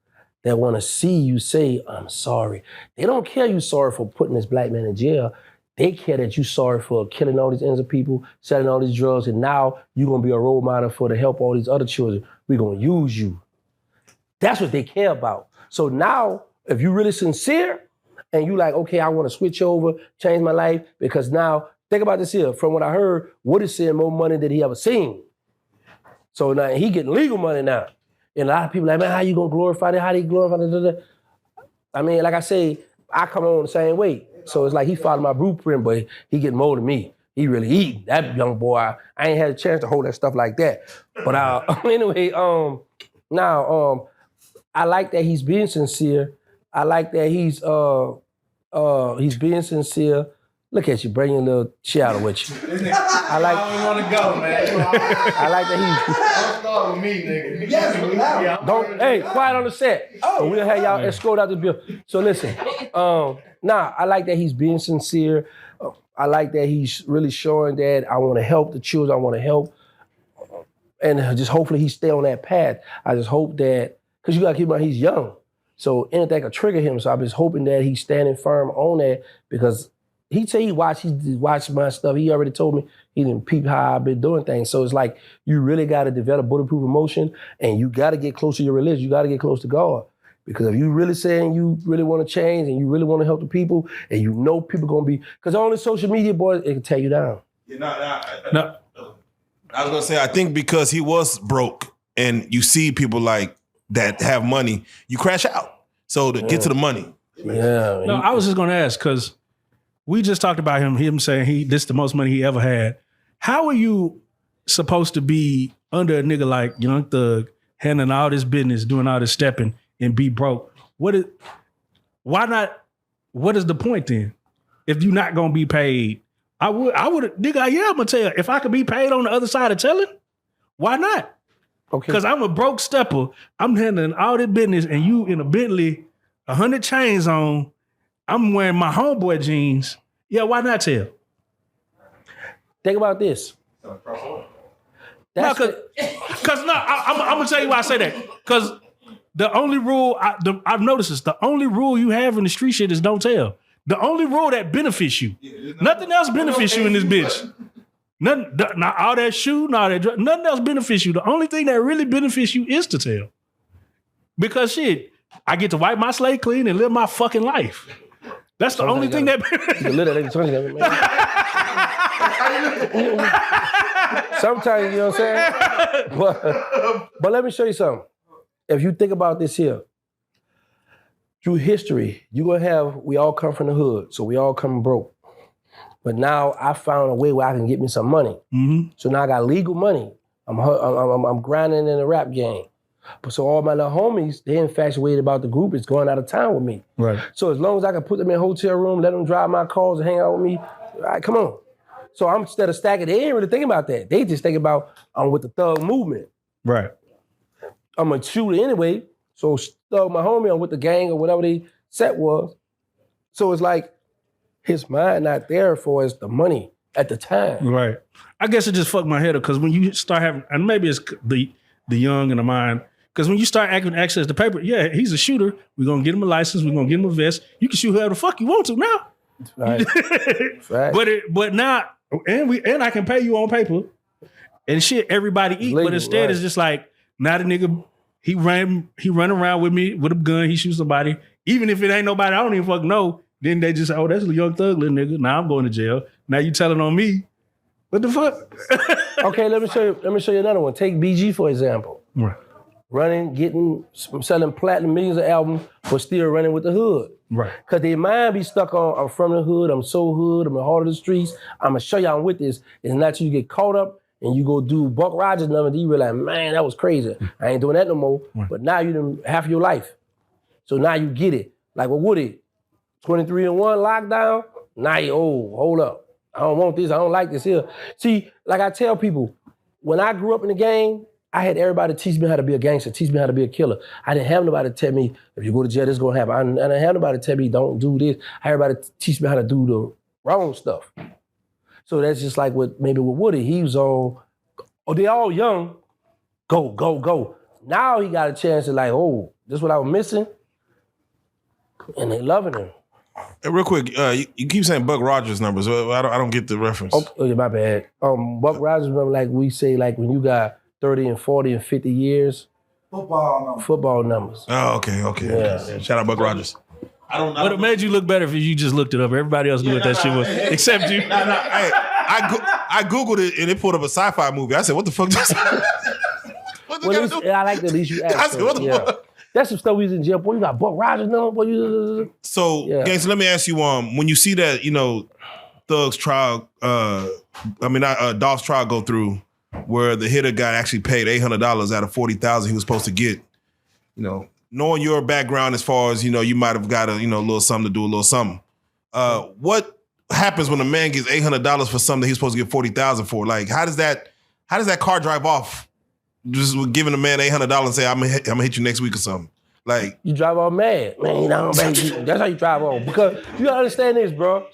that want to see you say, I'm sorry. They don't care you sorry for putting this black man in jail. They care that you sorry for killing all these innocent people, selling all these drugs, and now you're gonna be a role model for to help all these other children. We're gonna use you. That's what they care about. So now, if you're really sincere and you like, okay, I wanna switch over, change my life, because now, think about this here. From what I heard, Woody said more money than he ever seen. So now he getting legal money now. And a lot of people like, man, how you gonna glorify that? How do you glorify that? I mean, like I say, I come on the same way. So it's like he followed my blueprint, but he getting more than me. He really eating. That young boy, I ain't had a chance to hold that stuff like that. But anyway, now I like that he's being sincere. I like that he's being sincere. Look at you, bring your little shadow with you. I like. I don't want to go, man. I like that he's. Don't start with me, nigga. Yes, don't. Hey, quiet on the set. So we'll have y'all escort out the bill. So listen. I like that he's being sincere. I like that he's really showing that I want to help the children. I want to help, and just hopefully he stay on that path. I just hope that because you got to keep in mind he's young, so anything could trigger him. So I'm just hoping that he's standing firm on that because. He said he watched my stuff. He already told me he didn't peep how I've been doing things. So it's like you really got to develop bulletproof emotion and you got to get close to your religion. You got to get close to God. Because if you really saying you really want to change and you really want to help the people and you know people going to be, because on the social media, boy, it can tear you down. No. I was going to say, I think because he was broke and you see people like that have money, you crash out. So to get to the money. Yeah. No, I was just going to ask because we just talked about him saying this is the most money he ever had. How are you supposed to be under a nigga like Young Thug, handling all this business, doing all this stepping, and be broke? Why not? What is the point then? If you're not gonna be paid, I would, nigga, yeah, I'm gonna tell you, if I could be paid on the other side of telling, why not? Okay. Because I'm a broke stepper. I'm handling all this business, and you in a Bentley, 100 chains on. I'm wearing my homeboy jeans. Yeah, why not tell? Think about this. I'm gonna tell you why I say that. Because the only rule I've noticed is the only rule you have in the street shit is don't tell. The only rule that benefits you. Nothing else benefits you in this bitch. Not all that shoe, all that drug, nothing else benefits you. The only thing that really benefits you is to tell. Because shit, I get to wipe my slate clean and live my fucking life. That's the only thing that. Sometimes, you know what I'm saying? But let me show you something. If you think about this here, through history, we all come from the hood, so we all come broke. But now I found a way where I can get me some money. Mm-hmm. So now I got legal money. I'm grinding in the rap game. But so all my little homies, they infatuated about the group is going out of town with me. Right. So as long as I can put them in a hotel room, let them drive my cars and hang out with me, all right, come on. So I'm instead of stacking, they ain't really thinking about that. They just thinking about I'm with the thug movement. Right. I'm a shooter anyway. So thug my homie, I'm with the gang or whatever they set was. So it's like his mind not there for us the money at the time. Right. I guess it just fucked my head up because when you start having, and maybe it's the young in the mind, because when you start access the paper, yeah, he's a shooter. We're gonna get him a license. We're gonna get him a vest. You can shoot whoever the fuck you want to now. Right. Right. But now, and I can pay you on paper, and shit. Everybody eat, Legal, but instead right. it's just like not a nigga. He run around with me with a gun. He shoots somebody, even if it ain't nobody I don't even fucking know. Then they just, oh, that's a young thug little nigga. Now I'm going to jail. Now you telling on me. What the fuck? Okay, let me show you another one. Take BG for example. Right. Running, selling platinum millions of albums, but still running with the hood. Right. Cause their mind be stuck on, I'm from the hood, I'm so hood, I'm the heart of the streets, I'm gonna show y'all I'm with this. It's not till you get caught up and you go do Buck Rogers number, then you realize, man, that was crazy. I ain't doing that no more. Right. But now you done half your life. So now you get it. Like with Woody, 23-1 lockdown, now you, hold up. I don't want this, I don't like this here. See, like I tell people, when I grew up in the game, I had everybody teach me how to be a gangster, teach me how to be a killer. I didn't have nobody tell me, if you go to jail, this is gonna happen. I didn't have nobody tell me, don't do this. I had everybody teach me how to do the wrong stuff. So that's just like with Woody. He was all, they all young, go. Now he got a chance to like, this is what I was missing. And they loving him. Hey, real quick, you keep saying Buck Rogers numbers. I don't get the reference. Oh, yeah, my bad. Buck Rogers, remember, like we say, like when you got 30 and 40 and 50 years. Football numbers. Oh, okay. Yeah. Shout out Buck Rogers. But it made you look better if you just looked it up. Everybody else knew what that shit was, except you. Hey, I Googled it and it pulled up a sci-fi movie. I said, what the fuck? I like that at least you asked. I said, what the fuck? That's some stuff we was in jail. Boy, you got Buck Rogers number. Boy, So, Gangsta, let me ask you, when you see that, Thug's trial, Dolph's trial go through, where the hitter guy actually paid $800 out of $40,000 he was supposed to get, knowing your background as far as, you might have got a, little something to do, a little something. What happens when a man gets $800 for something that he's supposed to get $40,000 for? Like, how does that car drive off? Just giving a man $800 and say, I'm gonna hit you next week or something. Like, you drive all mad. Man, that's how you drive on. Because you gotta understand this, bro.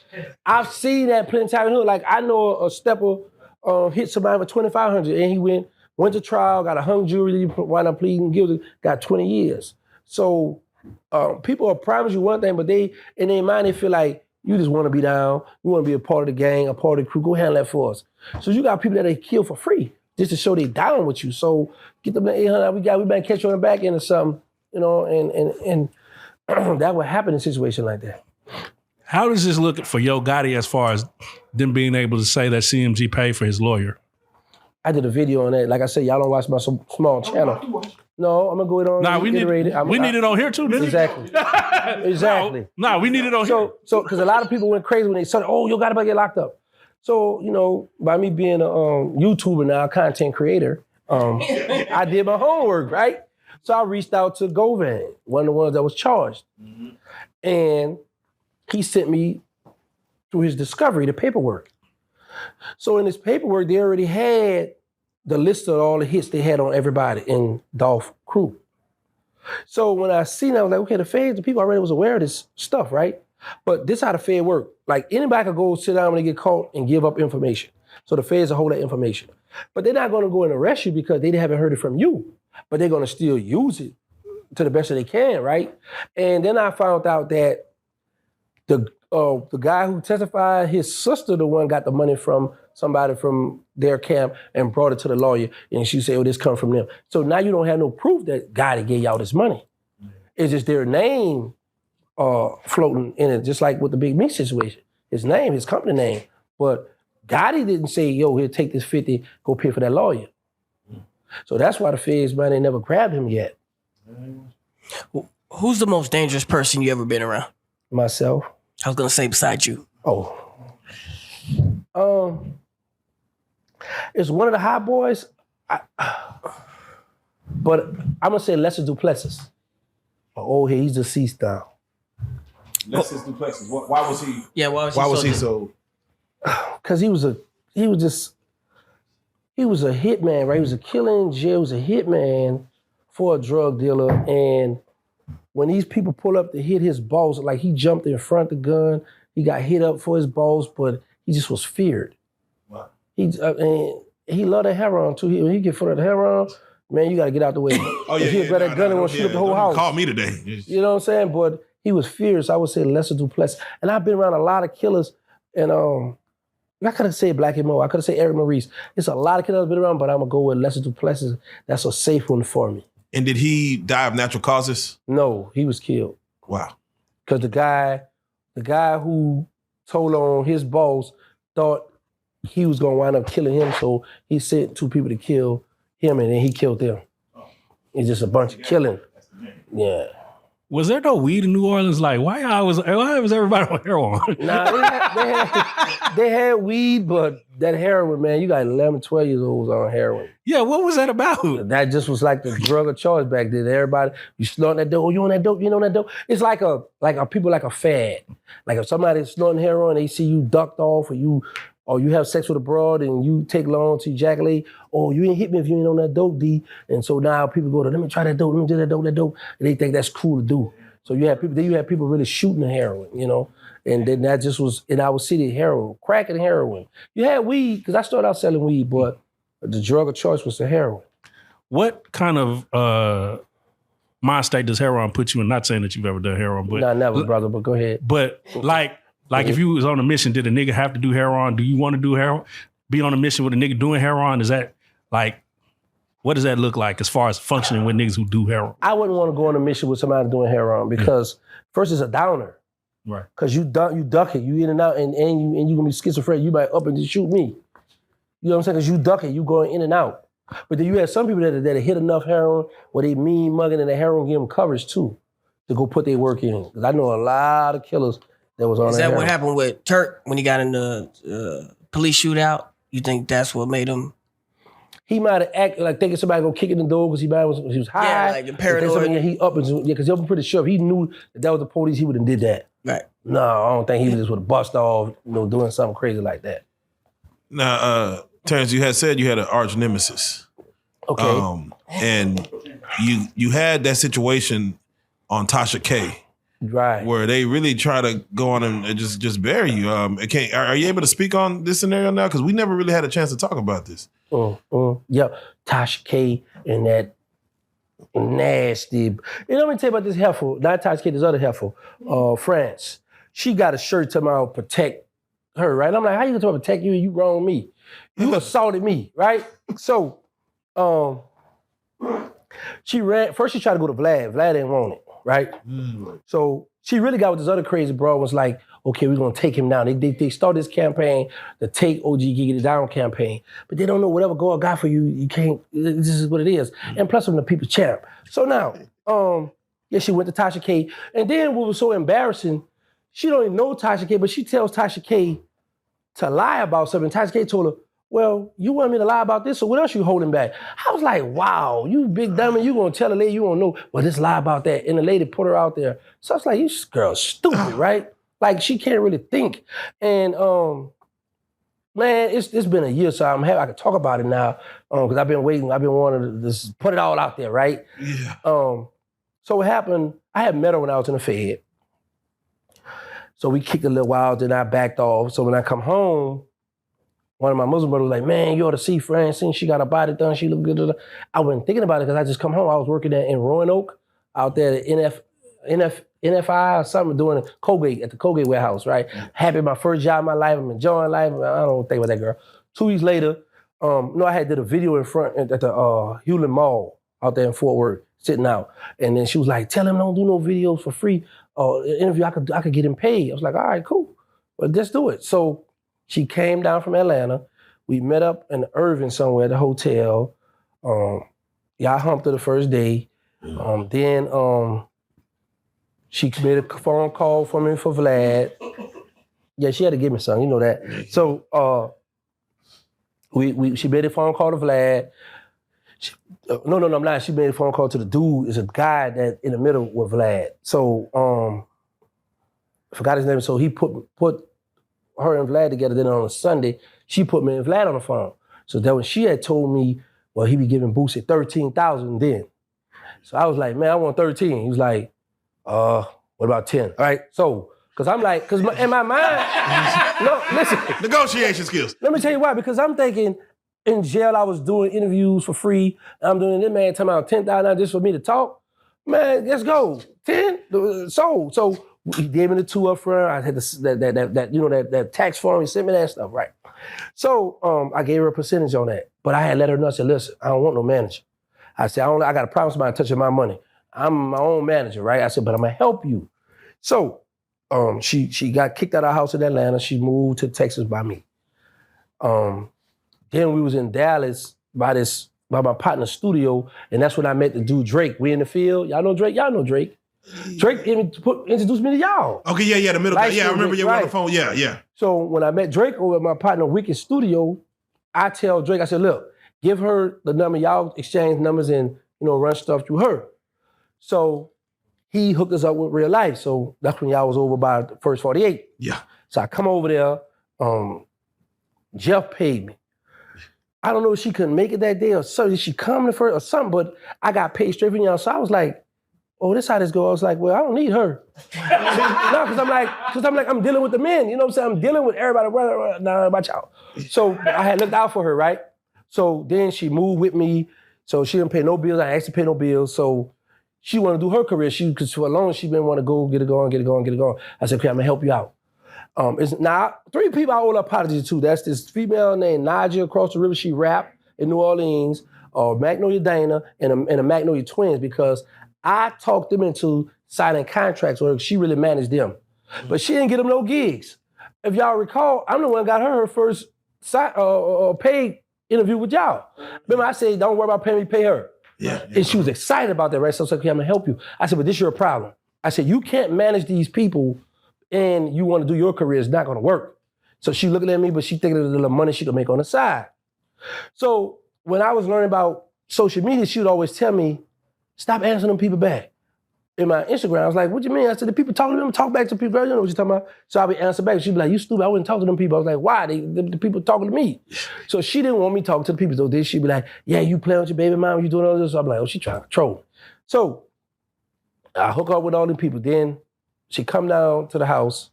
I've seen that plenty of times in the hood. Like, I know a stepper hit somebody for $2,500 and he went to trial, got a hung jury, he wound up pleading guilty, got 20 years. So people will promise you one thing, but they, in their mind, they feel like you just want to be down, you want to be a part of the gang, a part of the crew, go handle that for us. So you got people that they kill for free just to show they down with you. So get them the $800, we better catch you on the back end or something, and that would happen in a situation like that. How does this look for Yo Gotti as far as them being able to say that CMG paid for his lawyer? I did a video on that. Like I said, y'all don't watch my small channel. No, I'm gonna go on. Nah, we need it on here too, nigga. Exactly. No, we need it on here. So, because a lot of people went crazy when they said, Yo Gotti about to get locked up. So, by me being a YouTuber now, content creator, I did my homework, right? So I reached out to Govan, one of the ones that was charged. Mm-hmm. And he sent me through his discovery, the paperwork. So in this paperwork, they already had the list of all the hits they had on everybody in Dolph crew. So when I seen that, I was like, okay, the people already was aware of this stuff, right? But this is how the Fed work. Like, anybody could go sit down when they get caught and give up information. So the Feds will hold that information. But they're not gonna go and arrest you because they haven't heard it from you. But they're gonna still use it to the best that they can, right? And then I found out that the guy who testified, his sister, the one got the money from somebody from their camp and brought it to the lawyer. And she said, this come from them. So now you don't have no proof that Gotti gave y'all this money. It's just their name floating in it, just like with the Big Meech situation. His name, his company name. But Gotti didn't say, here, take this 50, go pay for that lawyer. So that's why the feds, man, they never grabbed him yet. Who's the most dangerous person you ever been around? Myself. I was gonna say beside you. Oh. It's one of the hot boys, but I'm gonna say Lester Duplessis. Oh, he's deceased now. Lester Duplessis. Why was he? Yeah, why was he so? Because he was a hitman, right? He was a killer in jail. He was a hitman for a drug dealer. And when these people pull up to hit his boss, like he jumped in front of the gun, he got hit up for his boss, but he just was feared. Wow. And he loved the heroin too. When he get full of the heroin, man, you got to get out the way. Oh yeah, He got that gun and want to shoot up the whole house. Call me today. You know what I'm saying? But he was fierce. I would say Lester Duplessis. And I've been around a lot of killers, and I could have said Black and Mo. I could have said Eric Maurice. It's a lot of killers I've been around, but I'm gonna go with Lester Duplessis. That's a safe one for me. And did he die of natural causes? No, he was killed. Wow. Because the guy who told on his boss thought he was gonna wind up killing him, so he sent 2 people to kill him, and then he killed them. It's just a bunch of killing. Yeah. Was there no weed in New Orleans? Like, why was everybody on heroin? Nah, they had weed, but that heroin, man, you got 11, 12 years olds on heroin. Yeah, what was that about? That just was like the drug of choice back then. Everybody, you snorting that dope, oh, you on that dope, you on that dope. It's like a people like a fad. Like if somebody's snorting heroin, they see you ducked off, or you have sex with a broad and you take long to ejaculate, oh, you ain't hit me if you ain't on that dope, D. And so now people go to, let me try that dope, let me do that dope. And they think that's cool to do. So you have people really shooting the heroin, you know? And then that just was, in our city, heroin, crack and heroin. You had weed, because I started out selling weed, but the drug of choice was the heroin. What kind of mind state does heroin put you in? Not saying that you've ever done heroin, but... Nah, never, brother, but go ahead. But like if you was on a mission, did a nigga have to do heroin? Do you want to do heroin? Be on a mission with a nigga doing heroin? Is that like, what does that look like as far as functioning with niggas who do heroin? I wouldn't want to go on a mission with somebody doing heroin because first it's a downer. Right. Because you duck it, you in and out, and you gonna be schizophrenic. You might up and just shoot me. You know what I'm saying? Because you duck it, you going in and out. But then you have some people that hit enough heroin where they mean mugging and the heroin give them coverage too to go put their work in. Because I know a lot of killers that was on. Is that heroin. what happened with Turk when he got in the police shootout? You think that's what made him? He might have acted like thinking somebody gonna kick in the door because he was high. Yeah, like the paranoid. He up and because I'm pretty sure if he knew that was the police, he would have did that. Right. No, I don't think he just would have bust off, doing something crazy like that. Now, Terrance, you had said you had an arch nemesis. Okay. And you had that situation on Tasha K. Right. Where they really try to go on and just bury you. Are you able to speak on this scenario now? Because we never really had a chance to talk about this. Yep. Tasha K and that nasty. Let me tell you about this heifer. Not Tasha K, this other heifer. France. She got a shirt talking about protect her, right? I'm like, how you gonna protect you and you wrong me? You assaulted me, right? So, she ran. First, she tried to go to Vlad. Vlad didn't want it, right? So she really got with this other crazy bro. Was like, okay, we're gonna take him down. They started this campaign, the Take OG Giggity Down campaign, but they don't know whatever God got for you. You can't. This is what it is. And plus, I'm the people's champ. So now, she went to Tasha K, and then what was so embarrassing, she don't even know Tasha K, but she tells Tasha K to lie about something. Tasha K told her, well, you want me to lie about this, so what else you holding back? I was like, wow, you big dummy, you gonna tell a lady you don't know, well, just lie about that. And the lady put her out there. So I was like, you girl's stupid, right? Like, she can't really think. And, man, it's been a year, so I'm happy I can talk about it now, because I've been waiting, I've been wanting to just put it all out there, right? Yeah. So what happened, I had met her when I was in the Fed. So we kicked a little while, then I backed off. So when I come home, one of my Muslim brothers was like, man, you ought to see Francine. She got her body done. She look good. I wasn't thinking about it because I just come home. I was working there in Roanoke, out there at NFI or something, doing Colgate, at the Colgate warehouse, right? Happy, my first job in my life. I'm enjoying life. I don't think about that girl. 2 weeks later, I had did a video in front at the Hewlett Mall out there in Fort Worth, sitting out. And then she was like, tell him don't do no videos for free. Interview, I could get him paid. I was like, all right, cool. Well, let's do it. So she came down from Atlanta. We met up in Irving somewhere at the hotel. I humped her the first day. Then she made a phone call for me for Vlad. Yeah, she had to give me some, you know that. So she made a phone call to Vlad. No, I'm not. She made a phone call to the dude. It's a guy that in the middle with Vlad. So I forgot his name. So he put her and Vlad together. Then on a Sunday, she put me and Vlad on the phone. So that when she had told me, well, he be giving Boosie 13,000 then. So I was like, man, I want 13. He was like, what about 10? All right. So, because I'm like, in my mind, no, listen. Negotiation skills. Let me tell you why. Because I'm thinking, in jail, I was doing interviews for free. I'm doing this man talking about 10,000 just for me to talk. Man, let's go. 10? So he gave me the 2 up front. I had that tax form. He sent me that stuff, right? So I gave her a percentage on that. But I had let her know, I said, listen, I don't want no manager. I said, I got to promise somebody touching my money. I'm my own manager, right? I said, but I'm going to help you. So she got kicked out of our house in Atlanta. She moved to Texas by me. Then we was in Dallas by my partner's studio, and that's when I met the dude Drake. We in the field. Y'all know Drake? Y'all know Drake. Drake introduced me to y'all. Okay, yeah, the middle guy. Yeah, I remember you on the right. phone. Yeah. So when I met Drake over at my partner Wicked studio, I tell Drake, I said, look, give her the number, y'all exchange numbers and run stuff through her. So he hooked us up with Reallyfe. So that's when y'all was over by the first 48. Yeah. So I come over there, Jeff paid me. I don't know if she couldn't make it that day or something. Did she come the first or something? But I got paid straight from y'all. So I was like, oh, this how this goes. I was like, well, I don't need her. No, because I'm dealing with the men. You know what I'm saying? I'm dealing with everybody. Nah, about y'all. So I had looked out for her, right? So then she moved with me. So she didn't pay no bills. I asked her to pay no bills. So she wanted to do her career. Because for a long she didn't want to go, get it going. I said, okay, I'm gonna help you out. Now 3 people I owe an apology to. That's this female named Naja across the river. She rapped in New Orleans, Magnolia Dana, and the Magnolia Twins, because I talked them into signing contracts where she really managed them. But she didn't get them no gigs. If y'all recall, I'm the one who got her first paid interview with y'all. Remember I said, don't worry about paying me, pay her. Yeah. And she was excited about that, right? So I said, okay, I'm gonna help you. I said, but this is your problem. I said, you can't manage these people and you want to do your career, it's not going to work. So she looking at me, but she thinking of the little money she could make on the side. So when I was learning about social media, she would always tell me, stop answering them people back. In my Instagram, I was like, what you mean? I said, the people talking to them, talk back to people, girl, you know what you're talking about? So I'll be answering back. She'd be like, you stupid, I wouldn't talk to them people. I was like, why? The people talking to me. So she didn't want me talking to the people. So then she'd be like, yeah, you playing with your baby mama, you doing all this. So I'm like, oh, she trying to troll me. So I hook up with all the people. Then she come down to the house.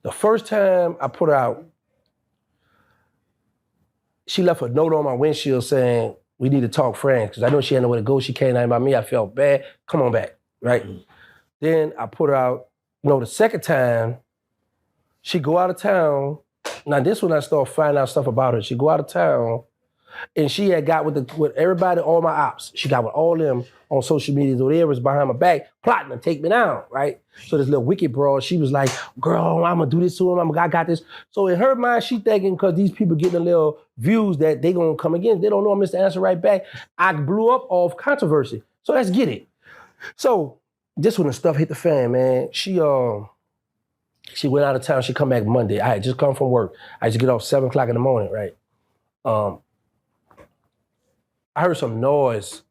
The first time I put her out, she left a note on my windshield saying, we need to talk friends, because I know she had nowhere to go. She came down by me. I felt bad. Come on back, right? Mm-hmm. Then I put her out. The second time, she go out of town. Now this when I start finding out stuff about her. She go out of town, and she had got with everybody, all my ops. She got with all them on social media. So they was behind my back, plotting to take me down, right? So this little wicked broad, she was like, girl, I'm gonna do this to him. I got this. So in her mind, she thinking because these people getting a little views that they gonna come again. They don't know I'm Mr. Answer right back. I blew up off controversy. So let's get it. So this when the stuff hit the fan, man. She went out of town. She come back Monday. I had just come from work. I just get off 7 o'clock in the morning, right? I heard some noise.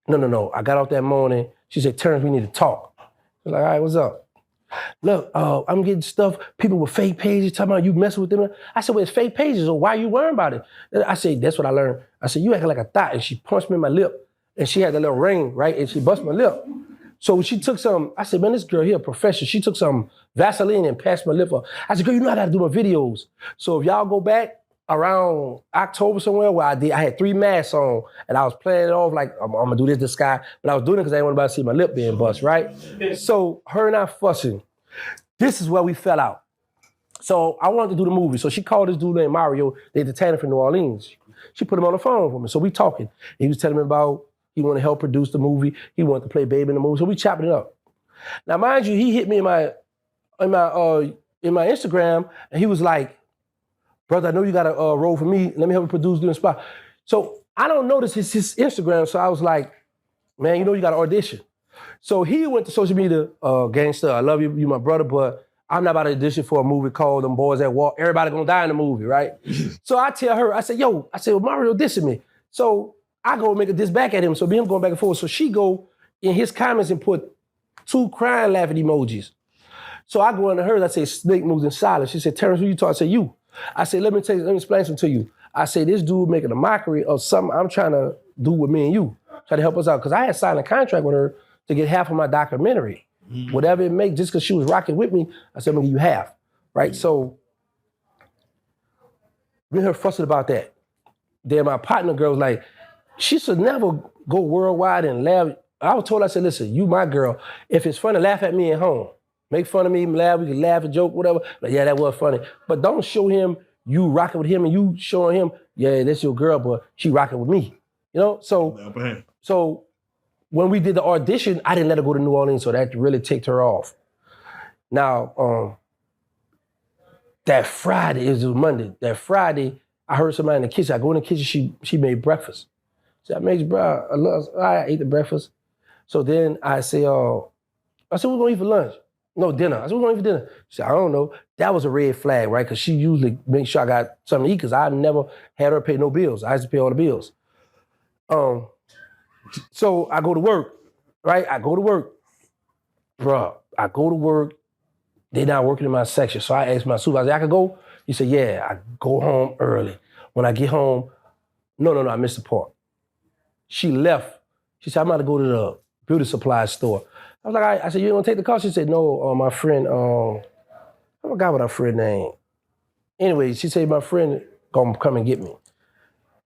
No. I got off that morning. She said, Terrance, we need to talk. I was like, all right, what's up? Look, I'm getting stuff, people with fake pages talking about you messing with them. I said, well, it's fake pages, or why are you worrying about it? I said, that's what I learned. I said, you acting like a thot. And she punched me in my lip. And she had that little ring, right? And she busted my lip. So she took some, I said, man, this girl here, a professional. She took some Vaseline and passed my lip up. I said, girl, you know I gotta do my videos. So if y'all go back around October somewhere where I had 3 masks on and I was playing it off like, I'm gonna do this guy. But I was doing it because I didn't want anybody to see my lip being bust, right? So her and I fussing. This is where we fell out. So I wanted to do the movie. So she called this dude named Mario, the entertainer from New Orleans. She put him on the phone for me. So we talking. He was telling me about he wanted to help produce the movie. He wanted to play Baby in the movie. So we chopping it up. Now, mind you, he hit me in my Instagram, and he was like, brother, I know you got a role for me. Let me help you produce, do the spot. So I don't notice his Instagram. So I was like, man, you know you got to audition. So he went to social media, gangster, I love you, you my brother, but I'm not about to audition for a movie called Them Boys That Walk. Everybody gonna die in the movie, right? So I tell her, I said, well, Mario dissing me. So I go make a diss back at him. So me and him going back and forth. So she go in his comments and put 2 crying laughing emojis. So I go into hers, I say, snake moves in silence. She said, Terrance, who you talking? I said, you. I said, let me explain something to you. I say, this dude making a mockery of something I'm trying to do with me and you. Try to help us out. Because I had signed a contract with her to get half of my documentary. Whatever it makes, just because she was rocking with me, I said, I'm gonna give you half. Right? So me and her fussing about that. Then my partner girl was like, she should never go worldwide and laugh. I was told, I said, listen, you my girl. If it's funny, laugh at me at home. Make fun of me, laugh, we can laugh and joke, whatever. Like, yeah, that was funny. But don't show him you rocking with him and you showing him, yeah, that's your girl, but she rocking with me. You know? So when we did the audition, I didn't let her go to New Orleans, so that really ticked her off. Now, that Friday, it was Monday, that Friday, I heard somebody in the kitchen. I go in the kitchen, she made breakfast. She said, I made you breakfast. I ate the breakfast. So then I say, we're gonna eat for lunch. No, dinner. I said, we're gonna eat for dinner. She said, I don't know. That was a red flag, right? Because she usually makes sure I got something to eat because I never had her pay no bills. I used to pay all the bills. So I go to work, right? I go to work. Bruh, I go to work. They're not working in my section. So I asked my supervisor, I could go? He said, yeah, I go home early. When I get home, no, I missed the part. She left. She said, I'm about to go to the beauty supply store. I was like, all right. I said, you gonna take the car? She said, no, my friend, I forgot what her friend name. Anyway, she said, my friend gonna come and get me. I was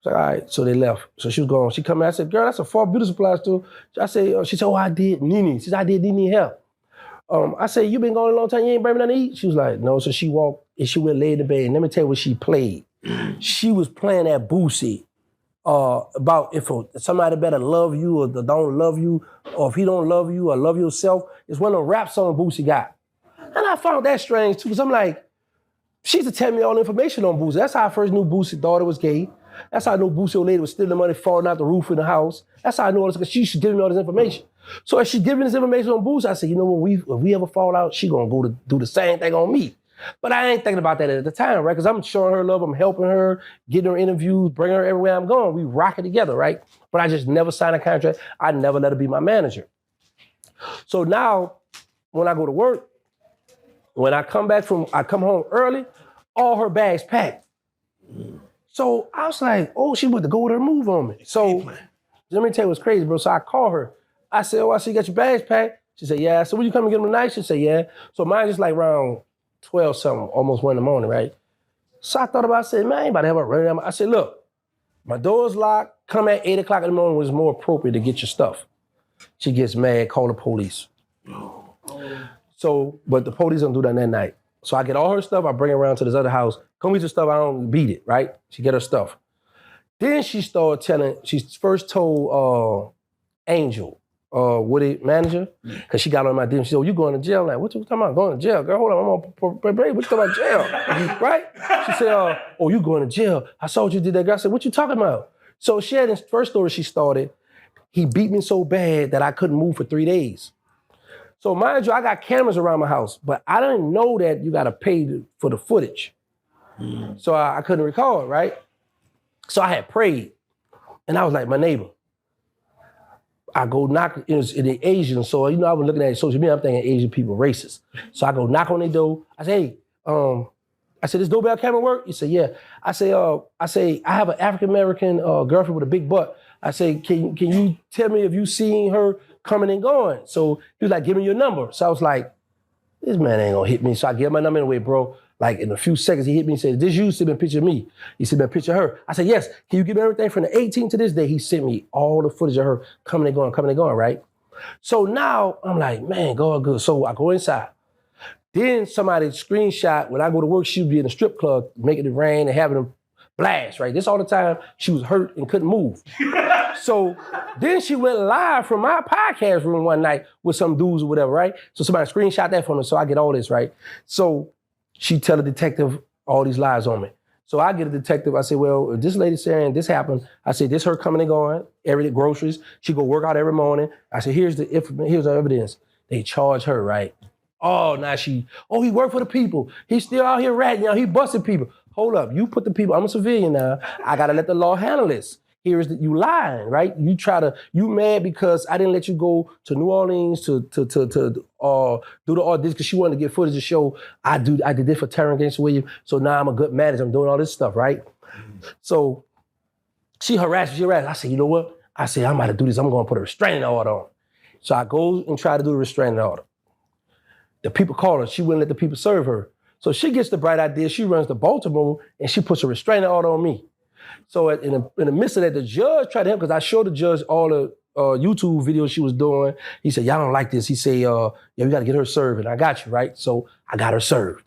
like, all right, so they left. So she was gone. She come in, I said, girl, that's a far beauty supply store. I said, she said, oh, I did Nene. She said, I did Nene help. I said, you been gone a long time, you ain't bring me nothing to eat? She was like, no. So she walked and she went lay in the bed. And let me tell you what she played. She was playing that Boosie about if somebody better love you or don't love you, or if he don't love you or love yourself. It's one of the rap songs Boosie got. And I found that strange too, because I'm like, she used to tell me all the information on Boosie. That's how I first knew Boosie daughter was gay. That's how I knew Boosie old lady was stealing the money, falling out the roof in the house. That's how I knew all this, because she used to give me all this information. So as she giving this information on Boosie, I said, you know, if we ever fall out, she gonna go to do the same thing on me. But I ain't thinking about that at the time, right? Because I'm showing her love, I'm helping her, getting her interviews, bringing her everywhere I'm going. We rock it together, right? But I just never signed a contract. I never let her be my manager. So now, when I go to work, when I come home early, all her bags packed. So I was like, oh, she went to go with her move on me. So let me tell you what's crazy, bro. So I call her. I said, oh, I see you got your bags packed. She said, yeah. So will you come and get them tonight? She said, yeah. So mine just like around 12 something, almost 1 in the morning, right? So I thought about it, I said, man, I ain't about to have her running down. I said, look, my door's locked. Come at 8 o'clock in the morning when it's more appropriate to get your stuff. She gets mad, call the police. So, but the police don't do that night. So I get all her stuff, I bring her around to this other house. Come get your stuff, I don't beat it, right? She get her stuff. Then she first told Angel, Woody manager, because she got on my DM. She said, oh, you going to jail? I'm like, what you talking about? Going to jail? Girl, hold on, I'm on probation. What you talking about jail? Right? She said, oh, you going to jail? I saw what you did that. Girl, I said, what you talking about? So she had this first story she started. He beat me so bad that I couldn't move for 3 days. So mind you, I got cameras around my house, but I didn't know that you got to pay for the footage. So I couldn't record, right? So I had prayed, and I was like, my neighbor. I go knock, it was the Asian, so you know, I was looking at social media, I'm thinking Asian people racist. So I go knock on their door. I say, hey, I said, this doorbell camera work? He said, yeah. I say, I have an African-American girlfriend with a big butt. I say, can you tell me if you seen her coming and going? So he was like, give me your number. So I was like, this man ain't gonna hit me. So I gave my number anyway, bro. Like in a few seconds, he hit me and said, this you? Send me a picture of me. He sent me a picture of her. I said, yes. Can you give me everything from the 18th to this day? He sent me all the footage of her coming and going, right? So now I'm like, man, God good. So I go inside. Then somebody screenshot, when I go to work, she would be in a strip club, making it rain and having a blast, right? This all the time, she was hurt and couldn't move. So then she went live from my podcast room one night with some dudes or whatever, right? So somebody screenshot that for me, so I get all this, right? So she tell the detective all these lies on me. So I get a detective, I say, well, if this lady saying this happened, I say, this her coming and going, every day, groceries, she go work out every morning. I say, here's the evidence. They charge her, right? Oh, now he worked for the people. He's still out here ratting, he busted people. Hold up, you put the people, I'm a civilian now. I gotta let the law handle this. You lying, right? You mad because I didn't let you go to New Orleans to do the audition because she wanted to get footage to show I did this for Terrance Gangsta Williams, so now I'm a good manager, I'm doing all this stuff, right? So she harassed me. I said, you know what? I said, I'm about to do this, I'm gonna put a restraining order on. So I go and try to do the restraining order. The people call her, she wouldn't let the people serve her. So she gets the bright idea, she runs to Baltimore and she puts a restraining order on me. So in the midst of that, the judge tried to help because I showed the judge all the YouTube videos she was doing. He said, y'all don't like this. He said, yeah, we got to get her served. And I got you, right? So I got her served.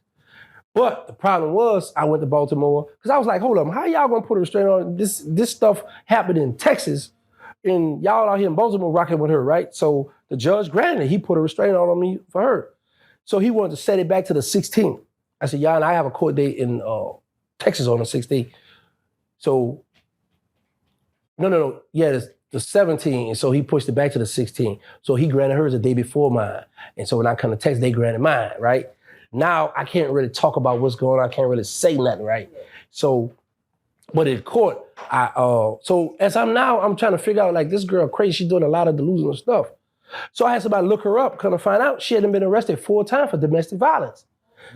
But the problem was I went to Baltimore because I was like, hold up, how y'all going to put a restraining order? This stuff happened in Texas and y'all out here in Baltimore rocking with her, right? So the judge granted it. He put a restraining order on me for her. So he wanted to set it back to the 16th. I said, y'all, I have a court date in Texas on the 16th. So, no. Yeah, the 17th. And so he pushed it back to the 16th. So he granted hers the day before mine. And so when I come to Texas, they granted mine, right? Now I can't really talk about what's going on. I can't really say nothing, right? So, but in court, so as I'm trying to figure out, like, this girl crazy, she's doing a lot of delusional stuff. So I had somebody look her up, kind of find out she hadn't been arrested 4 times for domestic violence.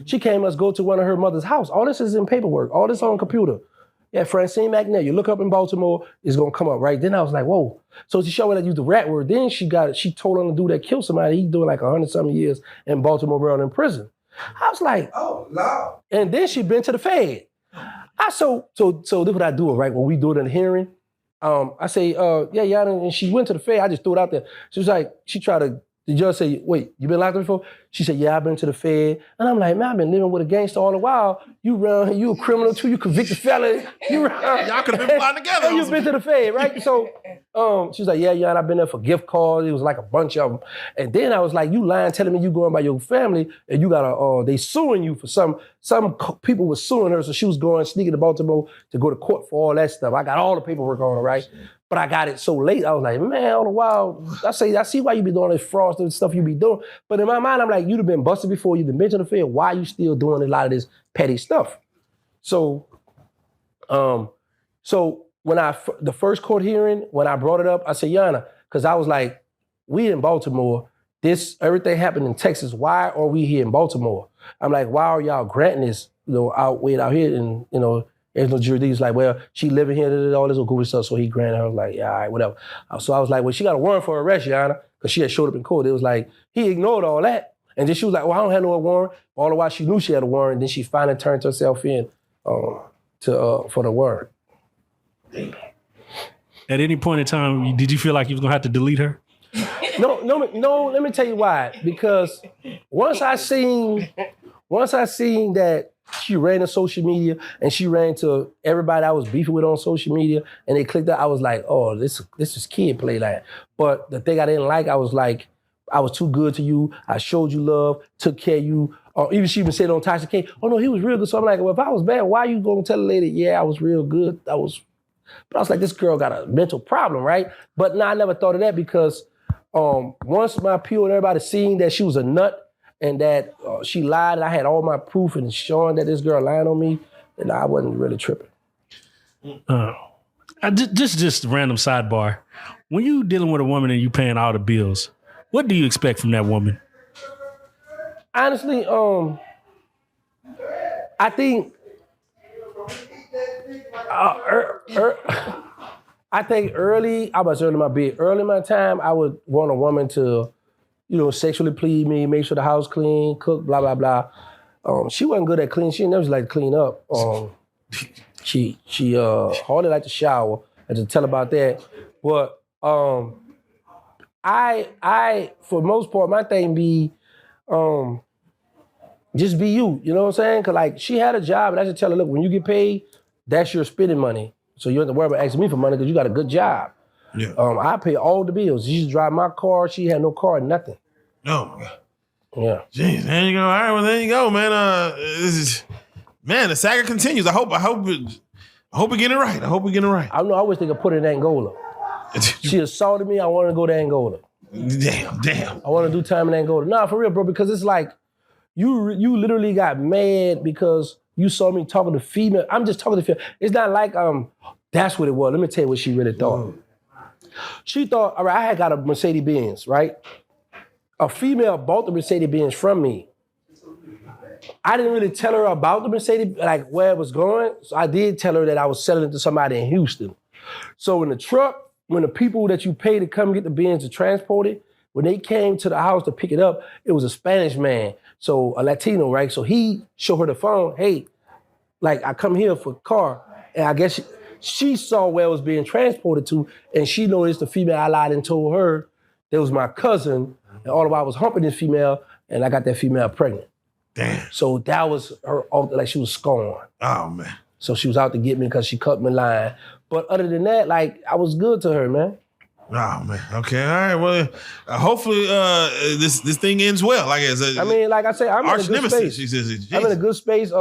She came, let's go to one of her mother's house. All this is in paperwork, all this on computer. Yeah, Francine McNair, you look up in Baltimore, it's gonna come up, right? Then I was like, whoa. So she showed me that use the rat word. Then she told on the dude that killed somebody, he's doing like 100-something years in Baltimore, Maryland prison. I was like, oh, no. And then she been to the Fed. So this what I do, right? When we do it in the hearing, I say, yeah, and she went to the Fed. I just threw it out there. She was like, the judge say, wait, you been locked up before? She said, yeah, I've been to the Fed. And I'm like, man, I've been living with a gangster all the while. You a criminal too, you convicted felon. Y'all could have been flying together. And you've been to the Fed, right? So she was like, yeah, and I've been there for gift cards. It was like a bunch of them. And then I was like, you lying, telling me you going by your family, and you got they suing you for some people were suing her, so she was sneaking to Baltimore to go to court for all that stuff. I got all the paperwork on her, right? But I got it so late, I was like, man, all the while, I see why you be doing this fraudulent stuff you be doing. But in my mind, I'm like, you'd have been busted before, you've been to the Fed, why you still doing a lot of this petty stuff? So, when the first court hearing, when I brought it up, I said, Yana, because I was like, we in Baltimore, everything happened in Texas, why are we here in Baltimore? I'm like, why are y'all granting this, out here in, there's no jury. He's like, well, she living here, all this goofy stuff, so he granted her. I was like, yeah, all right, whatever. So I was like, well, she got a warrant for arrest, Your Honor, because she had showed up in court. It was like, he ignored all that. And then she was like, well, I don't have no warrant. All the while she knew she had a warrant. Then she finally turned herself in for the warrant. At any point in time, did you feel like you was gonna have to delete her? No, let me tell you why. Because once I seen that she ran to social media and she ran to everybody I was beefing with on social media and they clicked that, I was like, oh, this is kid play like. But the thing I didn't like, I was like, I was too good to you. I showed you love, took care of you. Or even she even said on Tasha K, oh no, he was real good. So I'm like, well, if I was bad, why you gonna tell the lady, yeah, I was real good. But I was like, this girl got a mental problem, right? But I never thought of that because once my pew and everybody seen that she was a nut, and that she lied, and I had all my proof and showing that this girl lying on me, and I wasn't really tripping. Just random sidebar. When you dealing with a woman and you paying all the bills, what do you expect from that woman? Honestly, I think early in my time, I would want a woman to sexually please me, make sure the house clean, cook, blah, blah, blah. She wasn't good at cleaning. She never liked to clean up. She hardly liked to shower. I just tell about that. But I, for the most part, my thing be, just be you. You know what I'm saying? Because like she had a job, and I just tell her, look, when you get paid, that's your spending money. So you don't have to worry about asking me for money because you got a good job. Yeah. I pay all the bills. She used to drive my car. She had no car, nothing. No. Yeah. Jeez, there you go. All right, well, there you go, man. The saga continues. I hope we get it right. I know. I wish they could put it in Angola. She assaulted me. I wanted to go to Angola. Damn. I want to do time in Angola. Nah, for real, bro, because it's like, You literally got mad because you saw me talking to female. I'm just talking to female. It's not like that's what it was. Let me tell you what she really thought. She thought, all right, I had got a Mercedes-Benz, right? A female bought the Mercedes-Benz from me. I didn't really tell her about the Mercedes, like where it was going. So I did tell her that I was selling it to somebody in Houston. So in the truck, when the people that you pay to come get the Benz to transport it, when they came to the house to pick it up, it was a Spanish man, so a Latino, right? So he showed her the phone, hey, like I come here for a car, and I guess she saw where it was being transported to, and she noticed the female I lied and told her that was my cousin, and all the while I was humping this female, and I got that female pregnant. Damn. So that was her, like she was scorned. Oh, man. So she was out to get me because she cut me line. But other than that, like, I was good to her, man. Oh, man. Okay, all right. Well, hopefully this thing ends well. Like I mean, like I said, I'm in a good space. She says, I'm in a good space.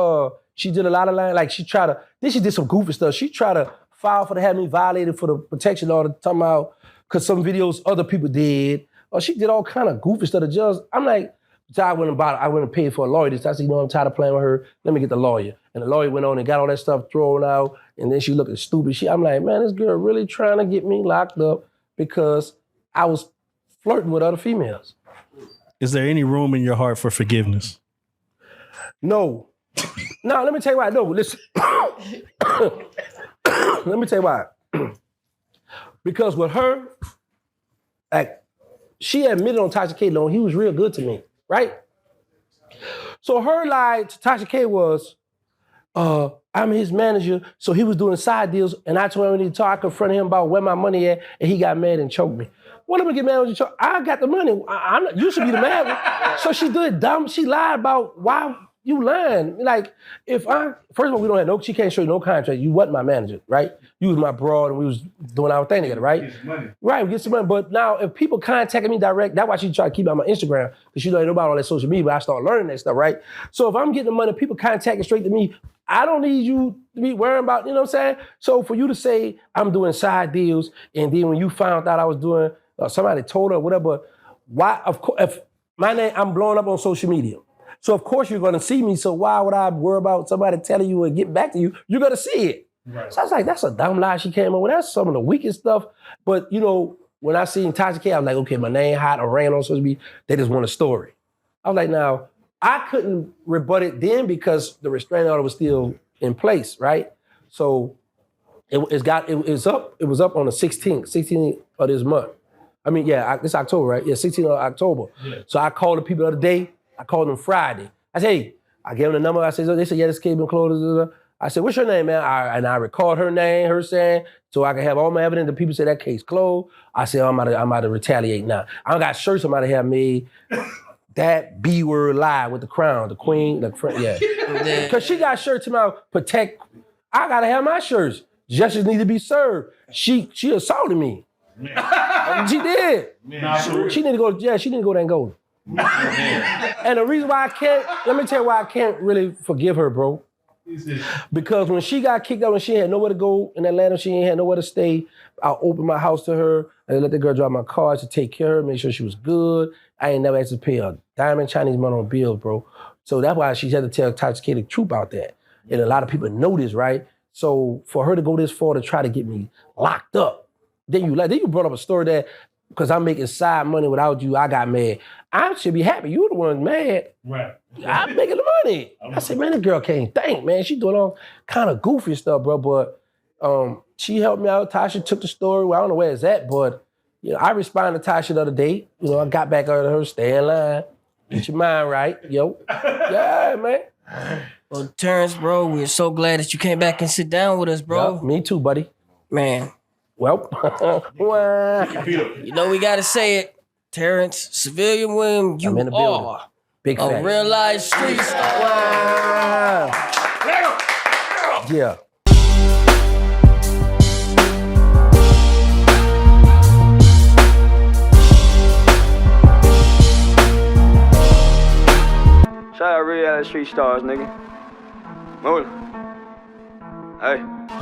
She did a lot of line. Like, she did some goofy stuff. She tried to file for to have me violated for the protection order, talking about, because some videos other people did. Or she did all kind of goofy stuff to judge. I'm like, so I went and paid for a lawyer. I said, I'm tired of playing with her. Let me get the lawyer. And the lawyer went on and got all that stuff thrown out. And then she looking stupid. I'm like, man, this girl really trying to get me locked up because I was flirting with other females. Is there any room in your heart for forgiveness? No. No, let me tell you why. No, listen. Let me tell you why. Because with her, like, she admitted on Tasha K loan, he was real good to me, right? So her lie to Tasha K was, I'm his manager, so he was doing side deals, and I told him I need to talk. I confronted him about where my money at, and he got mad and choked me. What am I get mad when you choke? I got the money. You should be the mad one. So she did dumb. She lied about why you lying. Like, first of all, we don't have she can't show you no contract. You wasn't my manager, right? You was my broad, and we was doing our thing together, right? Get some money. Right, we get some money. But now, if people contacting me direct, that's why she try to keep it on my Instagram, because she don't know about all that social media, but I start learning that stuff, right? So if I'm getting the money, people contacting straight to me, I don't need you to be worrying about, you know what I'm saying? So for you to say I'm doing side deals, and then when you found out I was doing, somebody told her, whatever, why, of course, if my name, I'm blowing up on social media. So of course you're gonna see me, so why would I worry about somebody telling you and get back to you? You're gonna see it. Right. So I was like, that's a dumb lie she came up with. That's some of the weakest stuff. But you know, when I seen Tasha K, I was like, okay, my name hot or ran on social media, they just want a story. I was like, now, I couldn't rebut it then because the restraining order was still in place, right? So it was up on the 16th of this month. I mean, yeah, this October, right? Yeah, 16th of October. Yeah. So I called the people the other day. I called them Friday. I said, hey, I gave them the number. I said, they said, yeah, this case been closed. I said, what's your name, man? And I record her name, her saying, so I can have all my evidence. The people say that case closed. I said, I'm about to retaliate now. I got shirts somebody have made. That B-word lie with the crown, the queen, the friend, yeah. Because she got shirts about protect. I gotta have my shirts. Justice need to be served. She assaulted me. She did. She need to go to jail. She need to go there and go. And the reason why let me tell you why I can't really forgive her, bro. Because when she got kicked out and she had nowhere to go in Atlanta, she ain't had nowhere to stay, I opened my house to her and let the girl drive my car to take care of her, make sure she was good. I ain't never had to pay a dime in Chinese money on bills, bro. So that's why she had to tell Tasha K the truth about that. And a lot of people know this, right? So for her to go this far to try to get me locked up, then you brought up a story that because I'm making side money without you, I got mad. I should be happy. You the one mad. Right. I'm making the money. I said, man, this girl can't think, man. She doing all kind of goofy stuff, bro. But she helped me out. Tasha took the story. Well, I don't know where it's at, but you know, I responded to Tasha the other day. You know, I got back out of her, stay in line, get your mind right, yo. Yeah, man. Well, Terrance, bro, we're so glad that you came back and sit down with us, bro. Yep, me too, buddy. Man. Well, you know we gotta say it. Terrance Civilian Williams, you are big a real-life street star. Wow. Yeah. Shout out Reallyfe Street Stars, nigga. Move it. Hey.